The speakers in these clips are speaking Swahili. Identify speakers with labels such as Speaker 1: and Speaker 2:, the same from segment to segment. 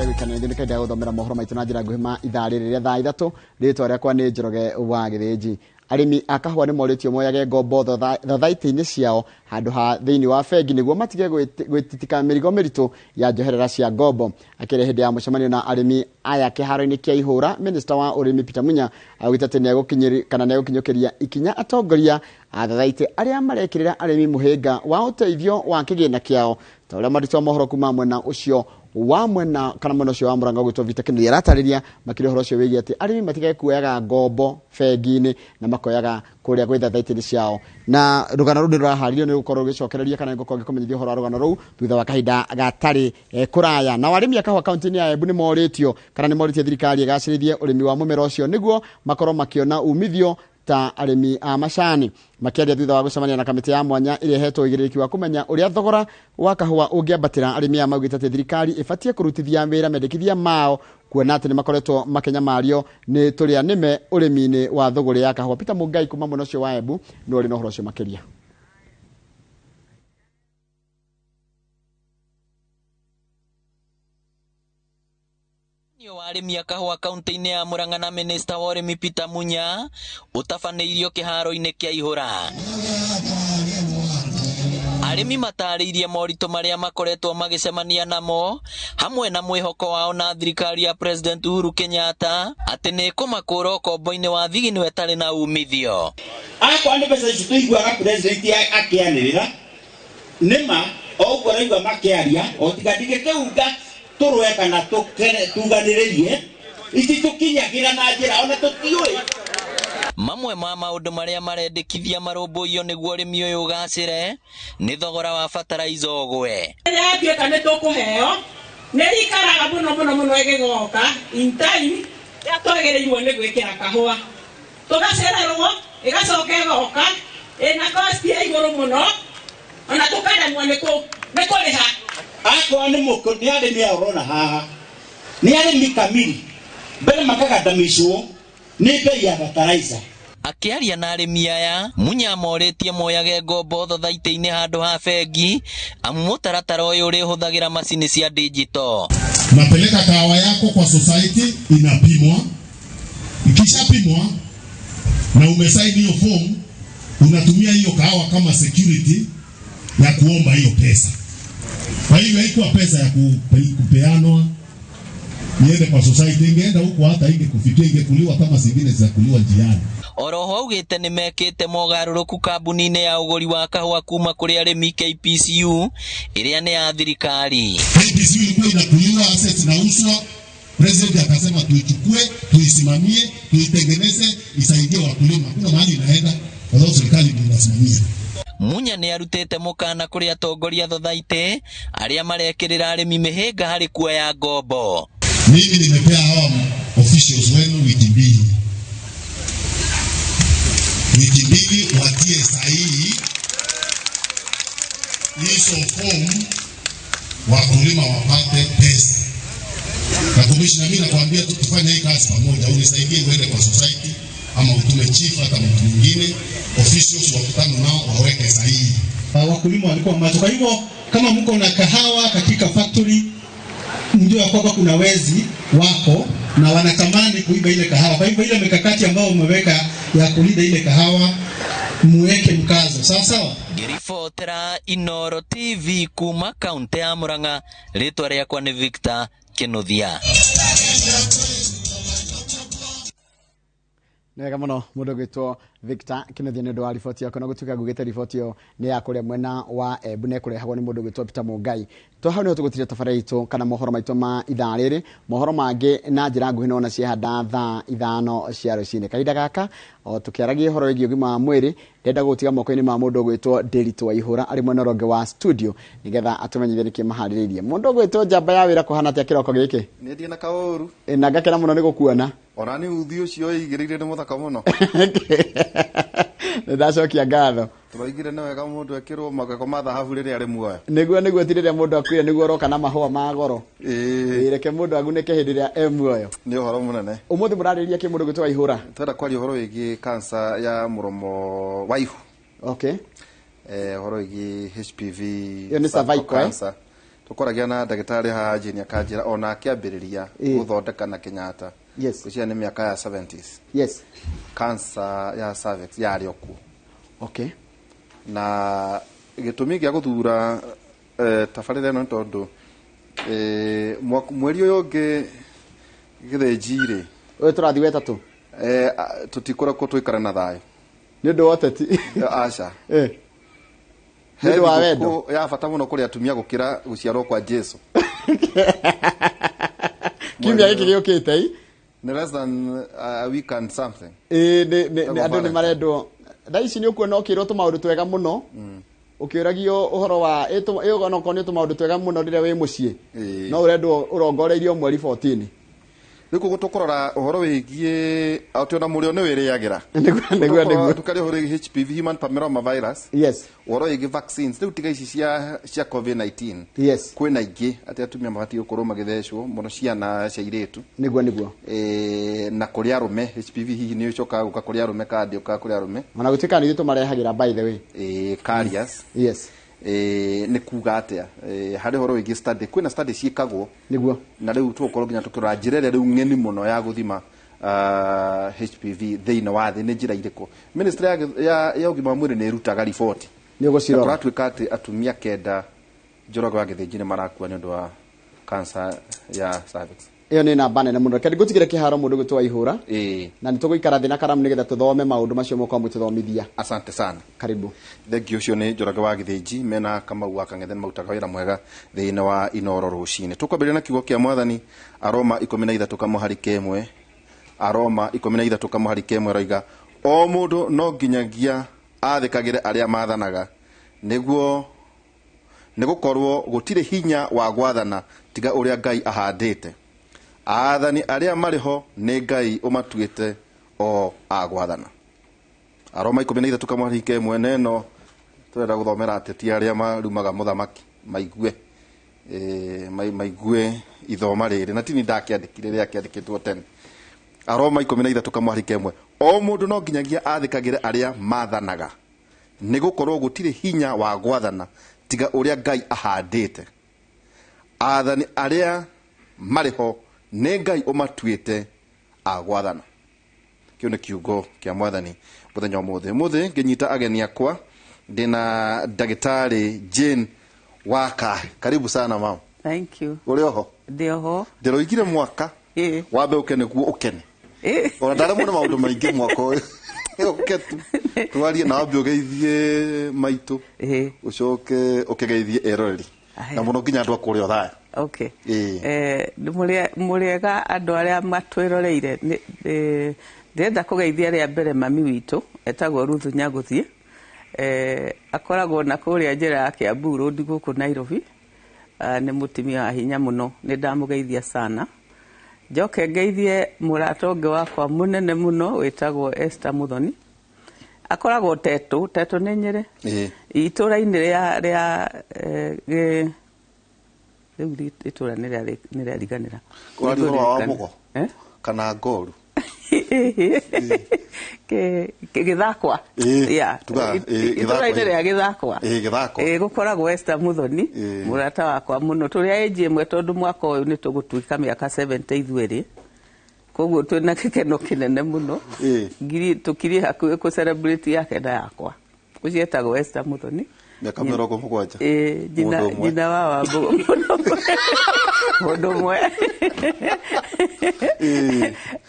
Speaker 1: gwikana ndio nikaenda guthomera mohoro maitu na njira nguhima ithaa riria thaa 3 ritwa riakwa ni Njoroge wa Githĩnji. Arimi akahwa ni moritio moyage ngombo thathaiti-ini ciao handu ha thiini wa bengi niguo matige gwititika mirigo miritu ya njoherera cia ngombo. Akire hindi ya mucemanio na arimi aya kiharo-ini kia Ihura, Minister wa urimi Peter Munya augite ati ni egukinyokeria ikinya atongoria thathaiti aria marekirira arimi muhinga wa uteithio wa kigina kiao ta uria marito mohoro kuma mwena ucio wa mwena kana mwena ucio wa Murang'a gwitwo Vita Kennedy yaratariria makiri horo ucio wigie ati arimi matige kuoyaga ngombo bengi-ini na makoyaga kuria gwi thathaiti-ini ciao. Na rugano ru ndiraharirio ni gukorwo gicokereria kana gukorwo gikumenyithia horo rugano ru thutha wa kahinda gatari kuraya. Na arimi akahwa kaunti-ini ya Embu ni moritio kana ni moritie thirikari igacirithie urimi wa mumera ucio niguo makorwo makiona umithio ta arimi a macani. Makiaria thutha wa gucemania na kamiti ya mwanya iria hetwo igiriki wa kumenya uria thogora wa kahua ungiambatira, arimi a maugite ati thirikari ifatie kurutithia wira mendekithia mao kuona ati ni makoretwo makenya mario ni turia nime urimi-ini wa thogora ya kahua. Peter Mugai kuma mwena ucio wa Embu ni uri no horo ucio makiria.
Speaker 2: Wa arimi akahwa kaunti-ini ya Murang'a na Minister wa urimi Peter Munya utafaneirio kiharo-ini kia Ihura. Arimi matariirie morito maria makoretwo magicemania namo hamwe na mwihoko wao na thirikari ya President Uhuru Kenyatta ati ni kumakura ukombo-ini wa thigini wetari na umithio.
Speaker 3: Akwa ni pesa icio tuiguaga president akianirira nima oguo raigua makiaria o tigatige kiuga turwe kana tuganiririe iti tukinyagira na njira ona tutiui.
Speaker 2: Mamwe ma maundu maria marendekithia marumbuio niguo urimi uyu ugacire ni thogora wa fertilizer ugwe.
Speaker 4: Yathie kana tukuheo ni rikaraga muno igigoka in time yatwagereirwo ni gwikira kahua tugacererwo igacoka igoka na cost ya iguru muno ona tukaremwo ni kuriha.
Speaker 3: Akwa ni muko ni arimi arona haha ni arimi kamili mbere makagandamicwo ni bei ya fertilizer.
Speaker 2: Akiaria na arimi aya Munya moretie moyage ngombo thathaiti-ini handu ha bengi amu mutaratara uyu uri huthagira macini cia digital.
Speaker 5: Unapeleka kahawa yako kwa society, inapimwa, ikishapimwa na umesaini hiyo form, unatumia hiyo kahawa kama security ya kuomba hiyo pesa. Kwa hivyo haikuwa pesa ya kupeanwa niende kwa society, ingeenda huko hata ingekufikia ingekuliwa kama zingine za kuliwa njiani.
Speaker 2: Oroho augite ni mekite mogaruruku kambuni-ini ya uguri wa kahua kuma kuri arimi KPCU iria ni ya thirikari.
Speaker 5: KPCU ilikuwa inakuliwa, assets na uswa, president akasema tuichukue, tuisimamie, tuitengeneze, isaidie wakulima. Kuna mahali inaenda kwa sababu serikali ndio inasimamia.
Speaker 2: Munya ni arutete mukana kuri atongoria thathaiti aria marekirira arimi mihinga hari kuoya ngombo.
Speaker 5: Mimi nimepea hawa officials wenu wiki mbili watie sahihi hizo form wakulima wapate pesa. Na commissioner, mimi nakwambia tufanye hii kazi pamoja, unisaidie uende kwa society ama utume chief hata mtu mwingine, officials wakutane nao waweke sahihi.
Speaker 6: Wakulima walikuwa macho. Kwa hivyo kama mko na kahawa katika factory, mjue kwamba kuna wezi wako na wanatamani kuiba ile kahawa. Kwa hivyo ile mikakati ambayo umeweka ya kulinda ile kahawa muweke mkazo. Sawa sawa.
Speaker 2: Girifotera Inoro TV kuma kaunti ya Murang'a, ritwa riakwa ni Victor Kinuthia.
Speaker 1: Nega muno mundu gwitwo Victor Kinuthia ni ndwa riboti yako na gutuka gugite riboti yo ni ya kuria mwena wa Embu ne kurehagwo ni mundu gwitwo Peter Mugai. To hau ni tugutire tabaraitu kana mohoro maitu ma ithaa riri, mohoro mangi na njira nguhi no na ciehanda thaa 5 cia rucini. Kahinda gaka o tukiaragia horo wigi ugima wa mwiri, ndenda gutiga moko-ini ma mundu gwitwo Derito wa Ihura ari mwena ronge wa studio nigetha atumenyithie niki mahariririe. Mundu gwitwo njamba ya wira kuhana atia kiroko giki?
Speaker 7: Ni ndie na kauru.
Speaker 1: Na ngakena muno ni gukuona.
Speaker 7: Ona ni uthi ucio igirire ni muthaka muno.
Speaker 1: Ndacokia ngatho.
Speaker 7: Turaigire na wega mundu ekirwo magako ma thahabu riri ari muoya.
Speaker 1: Niguo tirire mundu akwire niguo roka na mahua ma goro. Reke mundu agunike hindi ria muoyo.
Speaker 7: Ni horo munene.
Speaker 1: Umuthi murariria ki mundu gwitwa Ihura?
Speaker 7: Twenda kwari horo wigi cancer ya muromo wa ihu.
Speaker 1: Okay.
Speaker 7: Horo wigi HPV.
Speaker 1: Yo ni cervical cancer.
Speaker 7: tukoragia na ndagitari ha Jane Kanjira ona akiambiriria guthondeka na Kenyatta.
Speaker 1: Yes.
Speaker 7: Kucia ni miaka ya 70s.
Speaker 1: Yes.
Speaker 7: Cancer ya cervix yari oku.
Speaker 1: Okay.
Speaker 7: Na gitumi gya guthura tafarire no tondu mweri uyu ngi githenjire
Speaker 1: Oyo turathi wetatu.
Speaker 7: tutikora ko twikara na thayo.
Speaker 1: Ni ndo woteti.
Speaker 7: Aca.
Speaker 1: Ni wa wendo.
Speaker 7: Ya bata muno kuri atumia gukira guciarwo kwa Jesu.
Speaker 1: Kimya giki giukite
Speaker 7: Ni less than a week and something.
Speaker 1: ne andu ni marendo. Thaici ni ukuona ukirwo tu maundu twega muno. Ukiragio uhoro wa iyo no koni tu maundu twega muno rire wi mucie. No urendo urongoreirio mweri 14.
Speaker 7: Riku gutukorora uhoro wigie ationa muri one wiriagira.
Speaker 1: Niguo.
Speaker 7: Tukari uhoro HPV human papillomavirus.
Speaker 1: Yes.
Speaker 7: Uhoro wigie vaccines. Riu tiga ici cia COVID-19.
Speaker 1: Yes.
Speaker 7: Kwina ingi ati atumia mabati gukorwo magithecwo muno ciana cia iretu.
Speaker 1: Niguo.
Speaker 7: Na kuri arume HPV hihi ni ucoka guka kuri arume kandi uka kuri arume.
Speaker 1: Ona gutika ni tumarehagira by the way.
Speaker 7: Carriers.
Speaker 1: Yes.
Speaker 7: Ni kuga atia hari horo wigi study kwina study ciikagwo
Speaker 1: niguo
Speaker 7: na riu tukorwo nginya tukira njirere riu ngeni muno ya guthima HPV thiina wa thi ni njira iriko ministry ya ugima mwiri ni rutaga report
Speaker 1: ni guciro
Speaker 7: turatwika ati atumia kenda Njoroge wa Githinji ni marakua ni ndu wa cancer ya cervix.
Speaker 1: Iyo ni namba nene muno kendi gutigire kiharo mundu gutwa ihura na nituguikara thina karamu nigetha tuthome maundu macio moko mututhomithia.
Speaker 7: Asante sana.
Speaker 1: Karibu.
Speaker 7: Thank you. Cio ni Njoroge wa Githinji mena Kamau wa Kang'ethe mautaga wira mwega thiina wa Inoro rucini. Tukwambirira na kiugo kia Mwathani Aroma 13 kamuharike imwe. Aroma 13 kamuharike imwe roiga o mundu no nginyagia athikagire aria mathanaga niguo nigukorwo gutire hinya wa gwathana tiga uria Ngai ahandite. Athani aria mariho ni Ngai umatuite o agwathana. Aroma 13 kamuharike imwe neno twenda guthomera ateti aria marumaga muthamaki maigue maigue ithoma riri na tini ndakiandikire ria kiandikitwo tene. Aroma 13 kamuharike imwe o mundu no nginyagia athikagire aria mathanaga nigukorwo gutire hinya wa gwathana tiga uria Ngai ahandite. Athani aria mariho ni Ngai umatuite agwathana. Kio ni kiugo kia Mwathani muthenya muthi nginyita ageni akwa ndina ndagitari Jane Waka. Karibu sana mama.
Speaker 8: Thank you.
Speaker 7: Uri oho?
Speaker 8: Ndio.
Speaker 7: Ndiroigire mwaka wabe ukene guo ukene ona ndare muno maundu maingi mwaka uyu uketu twarie na wambe ugeithie maitu ucoke ukigeithie erori na muno nginya andu akuri othaya.
Speaker 8: Okay. Muriega andu aria matwiroreire ndenda kugeithia ria mbere mami witu etagwo Ruthu Nyaguthie akoragwo na kuria njira ya Kiambu Road guku Nairobi. Ni mutimia wa hinya muno ni ndamugeithia sana. Njoke ngeithie muratonge wakwa munene muno witagwo Esther Muthoni akoragwo tetu ni Nyeri itura-ini ria itura ni ria riganira
Speaker 7: kwari wa mugo kana Ngoru
Speaker 8: ke Githakwa itura-ini ria Githakwa gukoragwo Esther Muthoni murata wakwa muno turi age imwe tondu mwaka uyu ni tugutwika miaka 70 ithueri koguo twina kikeno kinene muno ngiri tukiri hakuhi ku celebrate yake na yakwa ucietagwo Esther Muthoni
Speaker 7: miaka 70
Speaker 8: jina wa Wambugu mundu mwe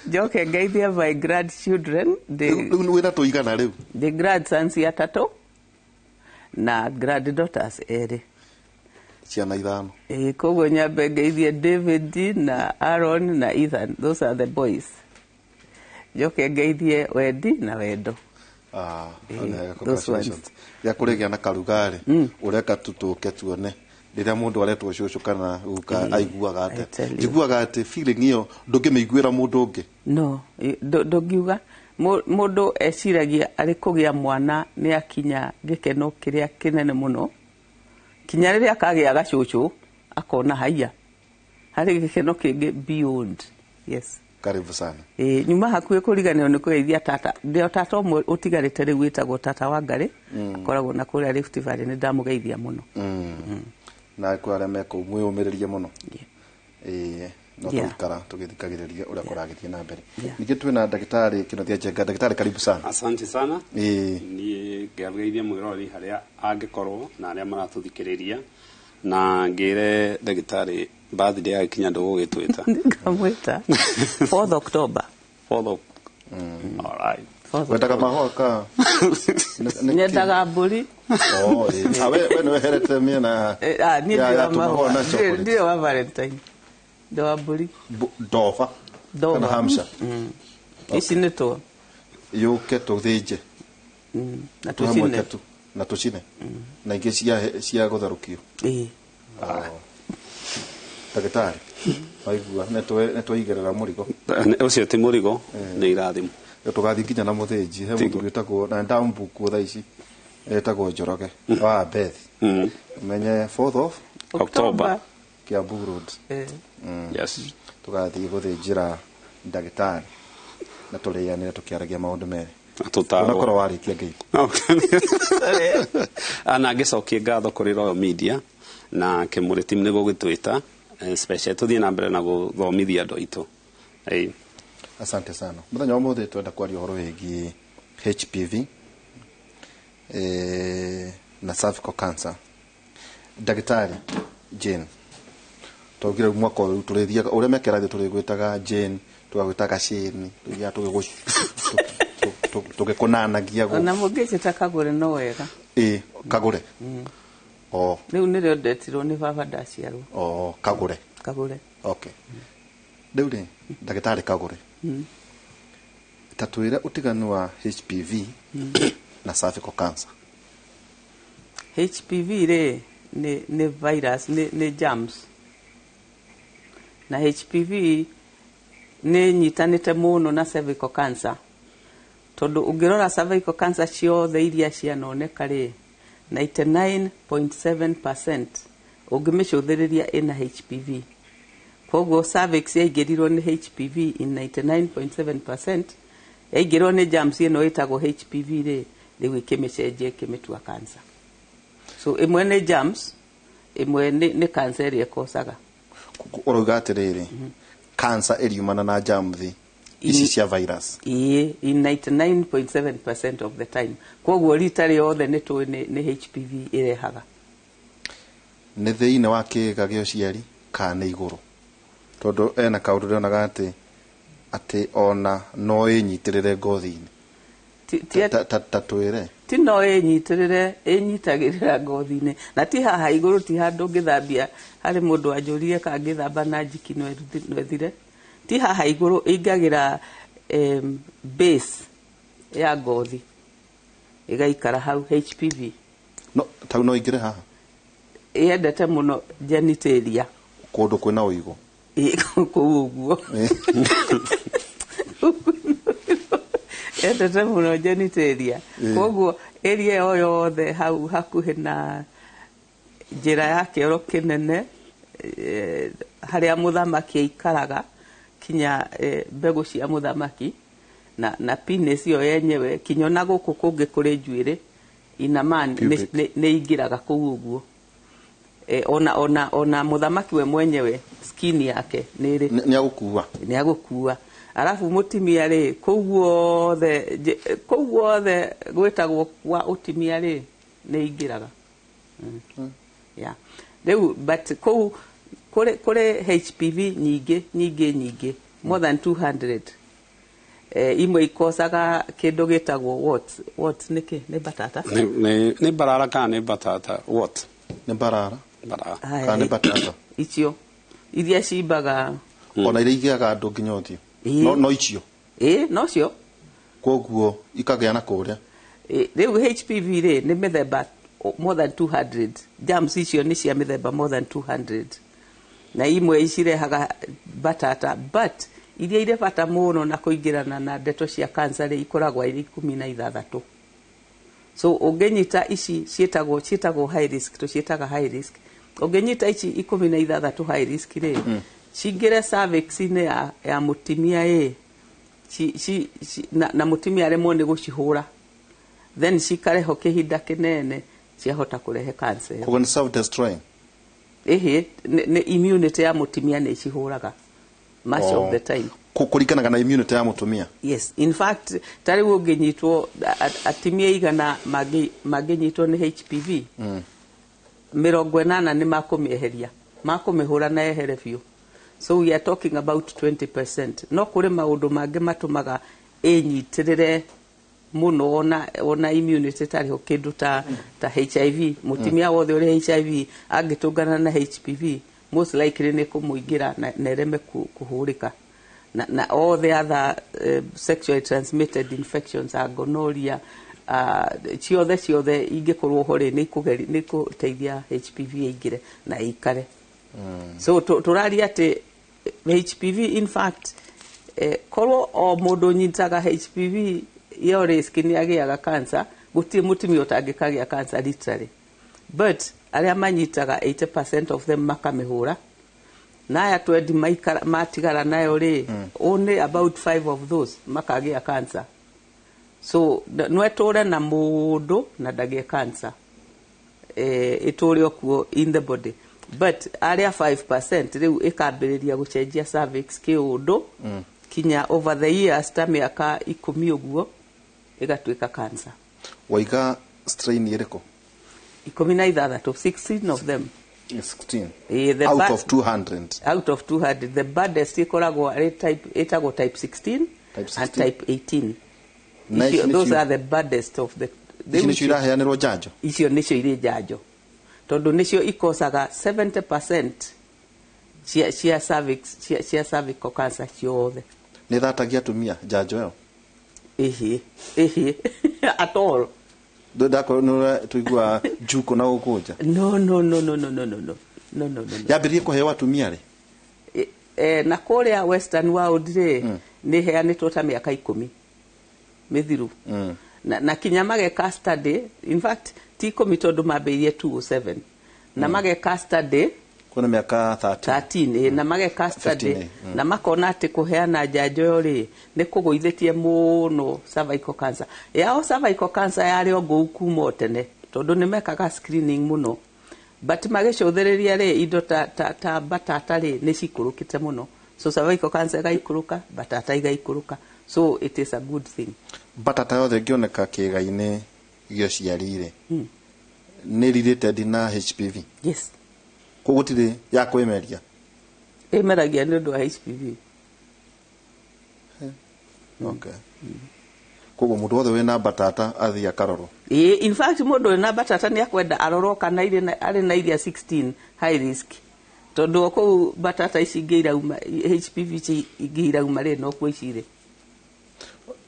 Speaker 8: Njoke ngeithia my grandchildren
Speaker 7: wina tuigana riu
Speaker 8: the grandsons atatu na granddaughters eri
Speaker 7: ciana ithano
Speaker 8: koguo nyambe ngeithie David na Aaron na Ethan, those are the boys. Njoke ngeithie Wendi na Wendo.
Speaker 7: Congratulations. Ya kuregia na karugari ureka tutuke tuone rĩrĩa mũndũ aretwo cũcũ kana uka aiguaga ate njiguaga ate feeling iyo ndũngĩmĩiguĩra mũndũ ũngĩ
Speaker 8: no ndũngiuga mũndũ eciragia arĩ kũgĩa mwana nĩ akinya gĩkeno kĩrĩa kĩnene mũno kinya rĩrĩa akagĩa gacũcũ akona haiya harĩ gĩkeno kĩngĩ beyond. Yes,
Speaker 7: karibu sana.
Speaker 8: Nyuma hakuhĩ kũriganĩrwo nĩ kũgeithia tata ndio tata ũmwe ũtigarĩte rĩu wĩtagwo tata Wangari akoragwo na kũrĩa Rift Valley nĩ ndamugeithia mũno.
Speaker 7: na kwa arĩa meko mwĩyũmĩrĩrie mũno no
Speaker 8: Yeah.
Speaker 7: tũikara tũgĩthikagĩrĩria ũrĩa kũragĩthiĩ na mbere ningĩ twĩna ndagĩtarĩ Kĩnothia Njenga. Ndagĩtarĩ, karibu sana.
Speaker 9: Asante sana. Niĩ ngĩarĩrĩirie mwĩrori harĩa angĩkorwo na arĩa maratũthikĩrĩria na ngĩre ndagĩtarĩ birthday yakinya ndũgũgĩtwĩta.
Speaker 8: Ngamwĩta 4th October.
Speaker 9: 4th. All right.
Speaker 7: Wendaga mahũa ka?
Speaker 8: Nyendaga mbũri.
Speaker 7: We nĩweherete mĩena ya tũmahũa na chocolate.
Speaker 8: Ndio wa Valentine. Ndio wa mbũri.
Speaker 7: Ndoba kana Hampshire.
Speaker 8: Ici nĩ tũ.
Speaker 7: Yũke tũthĩnje
Speaker 8: na tũcine.
Speaker 7: Na tũcine na ingĩ cia gũtherũkio. Ndagĩtarĩ, waigua nĩtwaigĩrĩra mũrigo.
Speaker 9: Ũcio ti mũrigo, nĩ irathimo.
Speaker 7: Tũgathiĩ nginya na mũthĩnji, he mũndũ wĩtagwo na ndambuku thaa ici etagwo Njoroge wa Beth. Menye 4th of
Speaker 9: October
Speaker 7: Kiambu Road.
Speaker 9: Yes.
Speaker 7: Tũgathiĩ gũthĩnjĩra ndagĩtarĩ na tũrĩanĩre tũkĩaragia maũndũ merĩ.
Speaker 9: Tũtakorwo
Speaker 7: warĩkia Ngai.
Speaker 9: Na ngĩcokia ngatho kũrĩ Royal Media na Kĩmũrĩ team nĩ gũgĩtwĩta special tũthiĩ na mbere na gũthomithia andũ aitũ.
Speaker 7: Asante sana. Mũthenya wa ũmũthĩ twenda kwaria ũhoro wĩgiĩ HPV na cervical cancer. Ndagĩtarĩ Jane, twaugire mwaka ũyũ tũrĩthiaga ũrĩa mekĩra thĩ tũrĩgwĩtaga Jane, tũgagwĩtaga Shane, tũgĩkũnanagia gũ.
Speaker 8: Ona mũngĩnjĩta Kagũre no wega.
Speaker 7: Kagũre.
Speaker 8: Rĩu nĩrĩo ndetirwo nĩ baba ndaciarwo.
Speaker 7: Kagũre.
Speaker 8: Kagũre.
Speaker 7: Okay. Rĩu rĩ, ndagĩtarĩ Kagũre, ta twĩre ũtiganu wa HPV na cervical cancer.
Speaker 8: HPV rĩ nĩ virus, nĩ germs, na HPV nĩ nyitanĩte mũno na cervical cancer, tondũ ũngĩrora cervical cancer ciothe iria cianoneka rĩ 99.7% ũngĩmĩcũthĩrĩria ĩna HPV. Koguo cervix yaingĩrirwo nĩ HPV in 99.7%, yaingĩrirwo nĩ germs ĩno ĩtagwo HPV rĩ, rĩu ĩkĩmĩcenjia ĩkĩmĩtua cancer. So ĩmwe nĩ germs, ĩmwe nĩ cancer ĩrĩa ĩkosaga.
Speaker 7: Ũrauga atĩrĩrĩ, cancer ĩriumana na germs ici cia virus.
Speaker 8: In 99.7% of the time. Koguo rita rĩothe nĩ tũĩ nĩ HPV ĩrehaga.
Speaker 7: Nĩ thĩinĩ wa kĩĩga gĩa ũciari kana nĩ igũrũ? Tondũ ena kaũndũ ndĩronaga atĩ ona no ĩnyitĩrĩre ngothi-inĩ. Ta twĩre.
Speaker 8: Ti no ĩnyitĩrĩre, ĩnyitagĩrĩra ngothi-inĩ. Na ti haha igũrũ, ti handũ ngĩthambia, harĩ mũndũ anjũrire ka ngĩthamba na njiki no ethire. Ti haha igũrũ, ĩingagĩra base ya ngothi, ĩgaikara hau HPV.
Speaker 7: Tau no ĩingĩre haha?
Speaker 8: Yendete mũno genitalia.
Speaker 7: Kũndũ kwĩna ũigũ?
Speaker 8: Kũu ũguo. Yendete mũno genitalia. Koguo area yo yothe hau hakuhĩ na njĩra ya kĩoro kĩnene harĩa mũthamaki aikaraga kinya mbegũ cia mũthamaki na penis yo yenyewe kinya na gũkũ kũngĩ kũrĩ njuĩrĩ inaman nĩ ingĩraga kũu ũguo. Ona mũthamaki we mwenyewe skin yake nĩ agũkua. Alafu mũtimia rĩ, kũu guothe gwĩtagwo kwa ũtimia rĩ, nĩ ingĩraga. Rĩu but kũu kũrĩ HPV nyingĩ more than 200. Imwe ikosaga kĩndũ gĩtagwo what nĩ batata?
Speaker 9: Nĩ mbarara kana nĩ batata? What?
Speaker 7: Nĩ mbarara. Kana nĩ batata?
Speaker 8: Icio iria cimbaga.
Speaker 7: Ona iria igĩaga andũ nginya ũthiũ. No icio?
Speaker 8: No cio.
Speaker 7: Koguo ikagĩa na kũrĩa.
Speaker 8: Rĩu HPV rĩ nĩ mĩthemba more than 200. Germs icio nĩ cia mĩthemba more than 200. Na imwe icirehaga batata, but iria irĩ bata mũno na kũingĩrana na ndeto cia cancer ikoragwo irĩ 16. So ũngĩnyita ici ciĩtagwo high risk, tũciĩtaga high risk. Ũngĩnyita ici 16 high risk rĩ, cingĩre cervix-inĩ ya mũtimia na mũtimia aremwo nĩ gũcihũra, then cikareho kĩhinda kĩnene ciahota kũrehe cancer.
Speaker 7: Koguo nĩ self destroying?
Speaker 8: Nĩ immunity ya mũtumia nĩ cihũraga much of the time.
Speaker 7: Kũringanaga na immunity ya mũtumia.
Speaker 8: Yes, in fact tarĩu ũngĩnyitwo atumia igana mangĩnyitwo nĩ HPV 80 nĩ makũmĩeheria, makũmĩhũra na ehere biũ. So we are talking about 20%. No kũrĩ maũndũ mangĩ matũmaga ĩnyitĩrĩre muno ona immunity tariho kindu ta HIV. Mutimia wothe uri HIV angitungana na HPV most likely ni kumuingira na ereme kuhurika na all the other sexually transmitted infections, gonorrhea, ciothe ingikorwo hore ni kuteithia HPV ingire na ikare. So turari ati HPV in fact korwo o mundu nyitaga HPV your risk ni agiaga cancer, guti mutumia utangikagia cancer literally, but aria manyitaga 80% of them makamihura na ya 20 matigara nayo ri only about 5 of those makagia cancer. So nwetore na mundu na dagie cancer ituri okuo in the body, but aria 5% riu ikambiriria gucenjia cervix kiundu kinya over the years ta miaka 10 uguo igatuika cancer.
Speaker 7: Waiga strain iriko
Speaker 8: 16 16 of them.
Speaker 7: 16 out of 200.
Speaker 8: Out of 200 the baddest ikoragwo type 16 and type 18. Those are the baddest of the.
Speaker 7: Nicio iraheanirwo janjo.
Speaker 8: Icio nicio iri janjo tondu nicio ikosaga 70% cia cervical cancer ciothe.
Speaker 7: Ni thatagia atumia janjo yo
Speaker 8: at all.
Speaker 7: Ndako no tuigua juko na ukunja.
Speaker 8: No.
Speaker 7: Yabirie kuhewa atumia ri
Speaker 8: na kuria western world ri ni heanitwo ta miaka 10 mithiru na kinya mageka study, in fact ti 10 tondu mambeirie 207 na mageka study
Speaker 7: kuna miaka
Speaker 8: 13 na mageka study na makona ati kuheana janjo yo ri ni kuguithitie muno cervical cancer. Yao cervical cancer yari ogo kuma tene tondu ni mekaga screening muno, but magicũthĩrĩria ri indo ta batata ri ni cikurukite muno, so cervical cancer gaikuruka, batata igaikuruka, so it is a good thing.
Speaker 7: Batata yothe ngioneka kiga-ini gio ciarire ni related na HPV.
Speaker 8: Yes.
Speaker 7: Kugutire ya kwemeria
Speaker 8: emeragia ni ndo HPV.
Speaker 7: Okay. Kogo mundu wothe wina batata athi akaroro.
Speaker 8: In fact mundu wina batata ni akwenda aroro kana ari na iria 16 high risk tondu oko batata ici ngirauma HPV ngirauma ri no kwa icire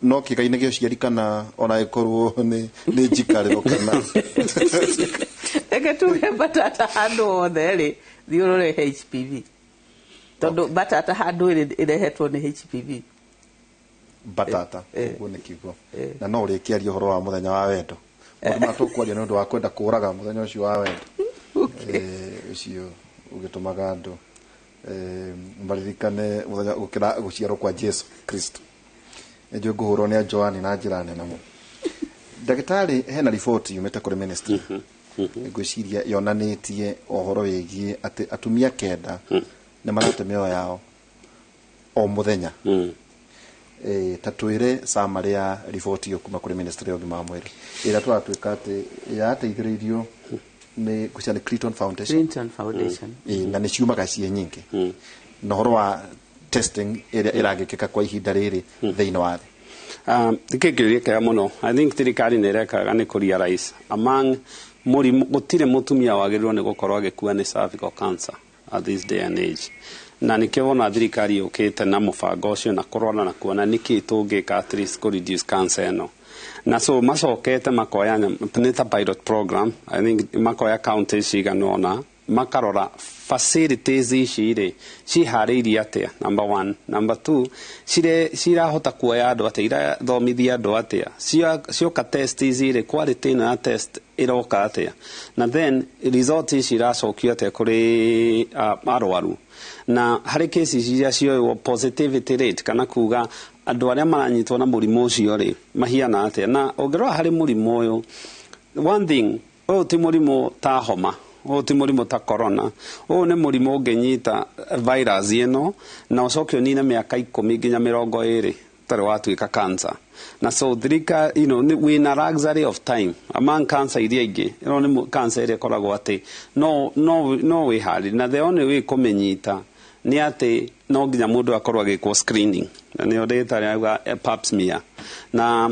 Speaker 7: no kiga-ini gio ciari kana ona ikorwo ni njikariro kana
Speaker 8: eke tuge batata handu othe ri thiurore HPV tondu batata handu irehetwo ni HPV
Speaker 7: batata uguo ni kigo na no ri kiario horo wa muthenya wa wendo mundu matukwaria nundu wa kwenda kuraga muthenya ucio wa wendo ucio ugitumaga andu maririkane muthenya ukira guciarwo kwa Jesu Kristo. Ndio nguhurwo ni Joani na njira nene mu ndagitari hena report yumete kuri ministry ngwiciria yonanitie ohoro wigie ati atumia kenda ni marate mioyo yao o muthenya tatuire summary ya report yo kuma kuri ministry ya ugima wa mwiri ira twatuika ati yateithiririo ni kucia ni Clinton Foundation na ni ciumaga cie nyingi no horo wa testing iragikika kwa ihinda riri thiini wa thi
Speaker 9: Dikikiria kaya muno. I think thirikari nerekaga ni kurealize among murimu gutire mutumia wagirwo ni gukorwo agikua ni cervical cancer at this day and age. Na nikibona thirikari yukite na mubango ucio na kurona na kuona niki tungika at least ku reduce cancer eno. Na so macokete makoya ni ta pilot program. I think makoya counties ciganona makarora facilities ici cihariirie atia, number 1. Number 2, cirahota kuoya andu atia, irathomithia andu atia, cioka test ici quality na test iroka atia, na then result ici iracokio atia kuri arwaru. Na hari cases iria cioywo positivity rate kana kuga andu aria maranyitwo na murimu ucio ri mahiana atia. Na ongirwa hari murimu uyu, one thing uyu ti murimu ta homa o ti murimu ta corona o ne murimu ungenyita virus ino na ucoke unine miaka 10 nginya 20 tare watuika cancer na so thirika we na luxury of time among cancer iria ingi ni cancer iria koragwo ati no we hali na the only way kumenyita ni ati no nginya mundu akorwo agikwo screening na ni ndagitari auga pap smear na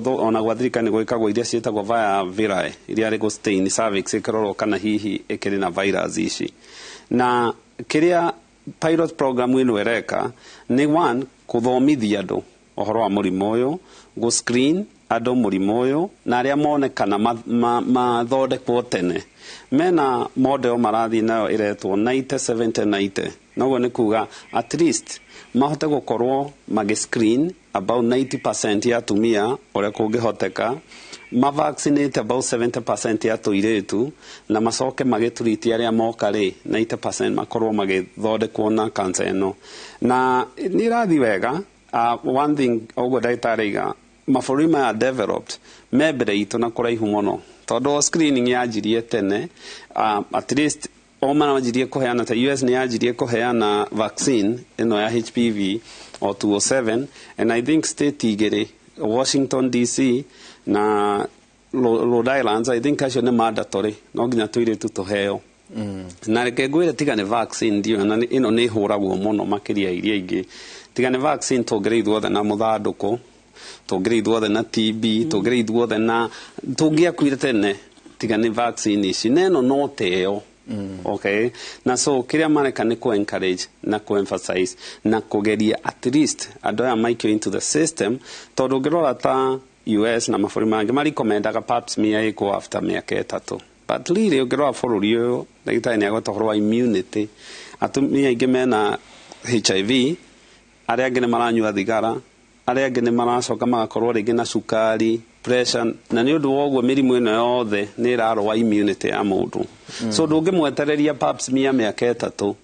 Speaker 9: ona gwathirika ni gwikagwo iria cietagwo via virae iria riko stain cervix ikorwo kana hihi ikiri na virus ici na kiria pilot program ino ereka ni one kuthomithia andu ohoro wa murimu uyu go screen andu murimu uyu na aria monekana mathondekwo tene mena model marathi nayo iretwo 90-70-90 noguo ni kuga at least mahote gukorwo screen about 90% ya atumia uria kungihoteka vaccinate about 70% ya tuiretu na macoke magitreat aria moka ri 90% makorwo magithondekwo na cancer eno na ni rathi wega one thing ogo daitariga mabũrũri maya developed membere itu na kuraihu muno tondu screening yajirie tene at least omana wajirie kuheana ta US ni yajirie kuheana vaccine ino ya HPV or 207 and I think state igere Washington DC na Rhode Island I think acio ni mandatory no nginya tuire tuheo na reke ngwire tiga ni vaccine ndio na ino ni huragwo muno makiria iria ingi tiga ni vaccine tugreithwo na muthanduko tugreithwo na TB tugreithwo na tungia kwire tene tiga ni vaccine ici neno no teo okay na so kiria mareka ni ku encourage na ku emphasize na kugeria at least andu aya maikio into the system tondu ngirora ta US na mabũrũri mangi marikomendaga pap smear iko after miaka 3 but really ngirora bũrũri uyu ndagitari ni agweta wa immunity atumia ingi mena HIV aria angi ni maranyua thigara aria angi ni maracoka magakorwo ringi na cukari pressure na ni undu woguo mirimu ino yothe ni irarwa immunity ya mundu so ndungimwetereria pap smear miaka 3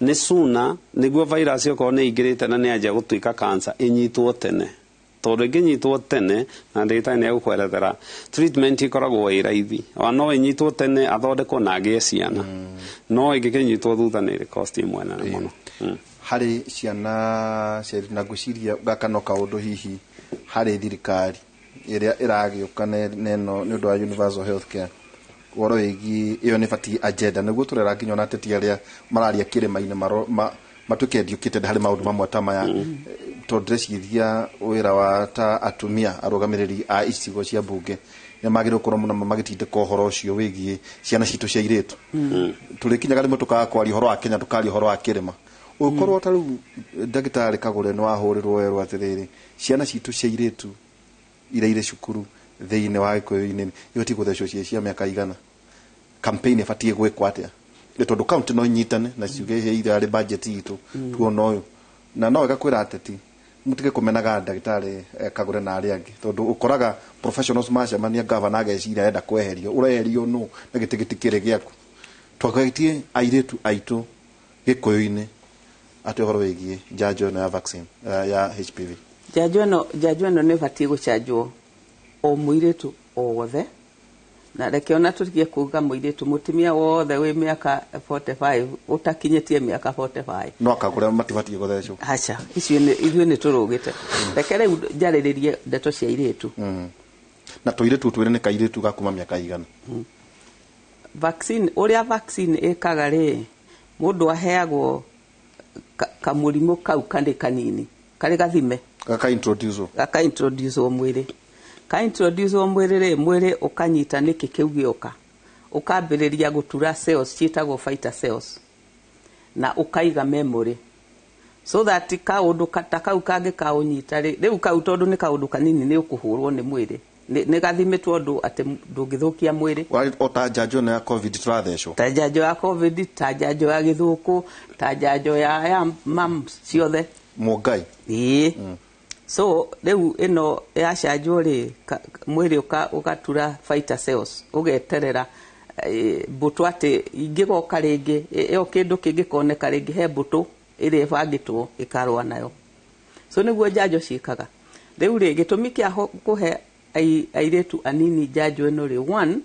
Speaker 9: ni suna niguo virus yoko ni ingirite na ni aja gutuika cancer inyitwo tene tondu inginyitwo tene na ndagitari ni agukwerethera treatment ikoragwo ĩ raithi no inyitwo tene athondekwo na agie ciana no ingikinyitwo thutha ni cost imwe na muno
Speaker 7: hari ciana na guciria gakano kaundu hihi hari thirikari iria iragiuka neno ni undu wa universal healthcare woro igi iyo ni fati agenda niguo turera nginya na teti aria mararia kirima-ini matuke ndiukite hari maundu mamwe ta maya tondreciria wira wa ta atumia arugamiriri a icigo cia bunge ni magire ukorwo muno magitinde ko horo ucio wigie ciana citu cia iretu turikinyaga rimwe tukakwaria horo wa Kenya tukari horo wa kirima ukorwo ta riu ndagitari Kagure ni wahurirwo werwo atiriri ciana citu cia iretu ire cukuru thiine wa Gikuyu-ini yoti guthecwo cia miaka igana campaign ifatie gwikwa atia ni tondu county no nyitane na ciuge he ire budget itu tuona uyu na no gakwira ateti mutige kumenaga ndagitari Kagure na ari angi tondu ukoraga professionals macemania governor agecira enda kweherio ureherio no na gitigiti giaku twagaitie airetu aitu Gikuyu-ini atihoro wigie njanjo na vaccine ya HPV
Speaker 8: njanjo no ne batie gucanjwo o muiretu o wothe na reke ona turikie kuga muiretu mutimia wothe we miaka 45 utakinyetie miaka 45
Speaker 7: no Kagure matibatie guthecwo
Speaker 8: hacha icio ni ithuĩ ni turugite reke rĩu njarĩrĩrie ndeto cia iretu
Speaker 7: na tuiretu twire ni kairetu gakuma miaka igana
Speaker 8: vaccine uria vaccine ikaga ri mundu aheagwo kamurimu kau kandi kanini kari gathime gaka introduce mwiri ka introduce mwiri ri mwiri ukanyita niki kiu gioka ukambiriria gutura cells ciitagwo fighter cells na ukaiga memory so that kaundu kau kangi kaunyita riu kau tondu ni kaundu kanini ni ukuhurwo ni mwiri ni gathimitwo ndu ati ndungithukia mwiri
Speaker 7: ta njanjo na covid turathecwo
Speaker 8: ta njanjo ya covid ta njanjo ya githuku ta njanjo ya mumps ciothe
Speaker 7: Mugai
Speaker 8: so riu ino ya canjo ri mwiri ugatura fighter cells ugeterera mbuto ati ingigoka ringi iyo kindu kingikoneka ringi he mbuto iri ibangitwo ikarwa nayo so niguo njanjo ciikaga riu ri gitumi kia kuhe airetu anini njanjo ino ri one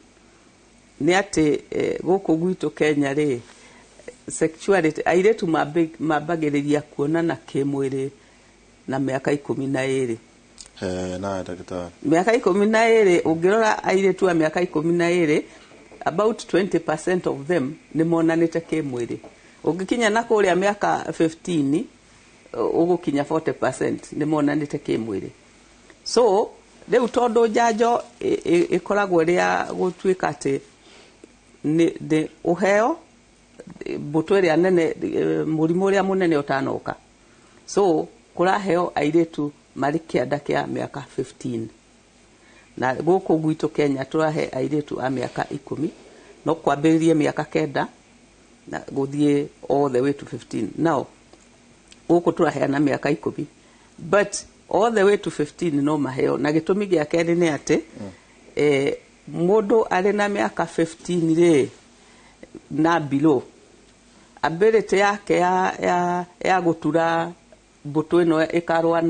Speaker 8: nĩ atĩ gũkũ gwitũ Kenya rĩ, sexuality airĩtu mambagĩrĩria kuonana kĩmwĩrĩ na mĩaka 12.
Speaker 7: Na ndagĩtarĩ,
Speaker 8: mĩaka 12 ũngĩrora airĩtu a mĩaka 12, about 20% of them nĩ monanĩte kĩmwĩrĩ. Ũngĩkinya na kũrĩa mĩaka 15 ũgũkinya 40% nĩ monanĩte kĩmwĩrĩ. So rĩu tondũ njanjo ĩkoragwo rĩa gũtuĩka atĩ nĩ ũheo mbũtũ ĩrĩa nene, mũrimũ ũrĩa mũnene ũtanoka. So kũraheo airĩtu marĩ kĩanda kĩa mĩaka 15. Na gũkũ gwitũ Kenya tũrahe airĩtu a mĩaka 10, no kwambĩrĩrie mĩaka 9 na gũthiĩ all the way to 15. Now gũkũ tũraheana mĩaka 10, but all the way to 15 no maheo. Na gĩtũmi gĩa kerĩ nĩ atĩ mũndũ arĩ na mĩaka 15 rĩ na below, ability yake ya gũtura mbũtũ ĩno ĩkarũa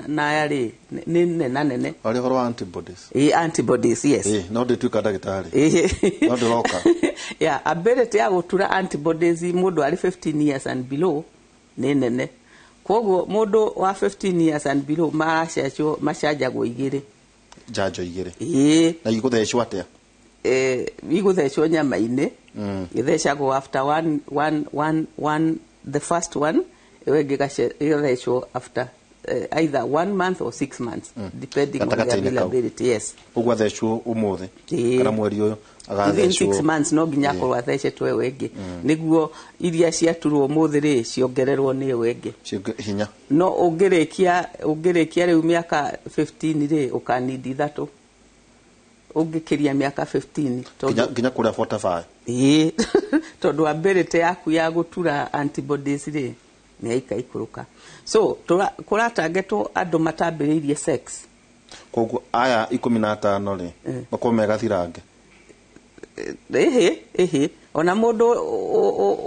Speaker 8: na yarĩ nĩ nene.
Speaker 7: Arĩ horo antibodies.
Speaker 8: Antibodies, yes.
Speaker 7: No ndĩtuĩka ndagĩtarĩ. No ndĩroka.
Speaker 8: Yeah, ability ya gũtura antibodies mũndũ arĩ 15 years and below nĩ nene. Koguo mũndũ wa 15 years and below macanjagwo 2.
Speaker 7: Njanjo 2. Na igũthecwo atĩa?
Speaker 8: Igũthecwo nyama-inĩ. Ithecagwo after one the first one, ĩgathecwo after either 1 month or 6 months, depending on the availability. Yes.
Speaker 7: Ũguo athecwo ũmũthĩ kana mweri ũyũ
Speaker 8: agathecwo 6 months, no nginya korwo athecetwo ĩyo ĩngĩ nĩguo iria ciaturwo ũmũthĩ rĩ ciongererwo nĩ ĩyo ĩngĩ
Speaker 7: hinya.
Speaker 8: No ũngĩrĩkia rĩu mĩaka 15 rĩ ũkanidi 3 ũngĩkĩria mĩaka 15
Speaker 7: nginya kũrĩa 45.
Speaker 8: Tondũ ability yaku ya gũtura antibodies rĩ nĩ ikaikũrũka. So kũratargetwo andũ matambĩrĩirie sex.
Speaker 7: Koguo aya 15 rĩ makorwo megathirange.
Speaker 8: Ona mũndũ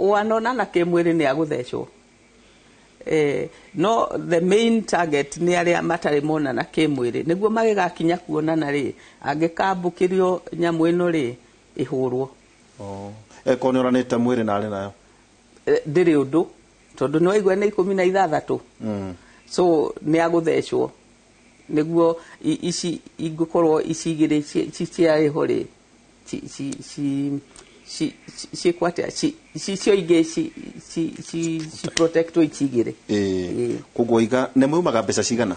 Speaker 8: wanonana kĩmwĩrĩ nĩ agũthecwo. No the main target nĩ arĩa matarĩ monana kĩmwĩrĩ, nĩguo magĩgakinya kuonana rĩ, angĩkambũkĩrio nyamũ ĩno rĩ ĩhũrwo.
Speaker 7: Eko nĩ oranĩte mwĩrĩ na arĩ nayo
Speaker 8: ndĩrĩ ũndũ, tondũ nĩ waigua nĩ 16. So nĩ agũthecwo nĩguo ici ingĩkorwo ici igĩrĩ ciarĩho rĩ cio ingĩ ci protectwo ici igĩrĩ.
Speaker 7: Koguo iga nĩ maumaga mbeca cigana?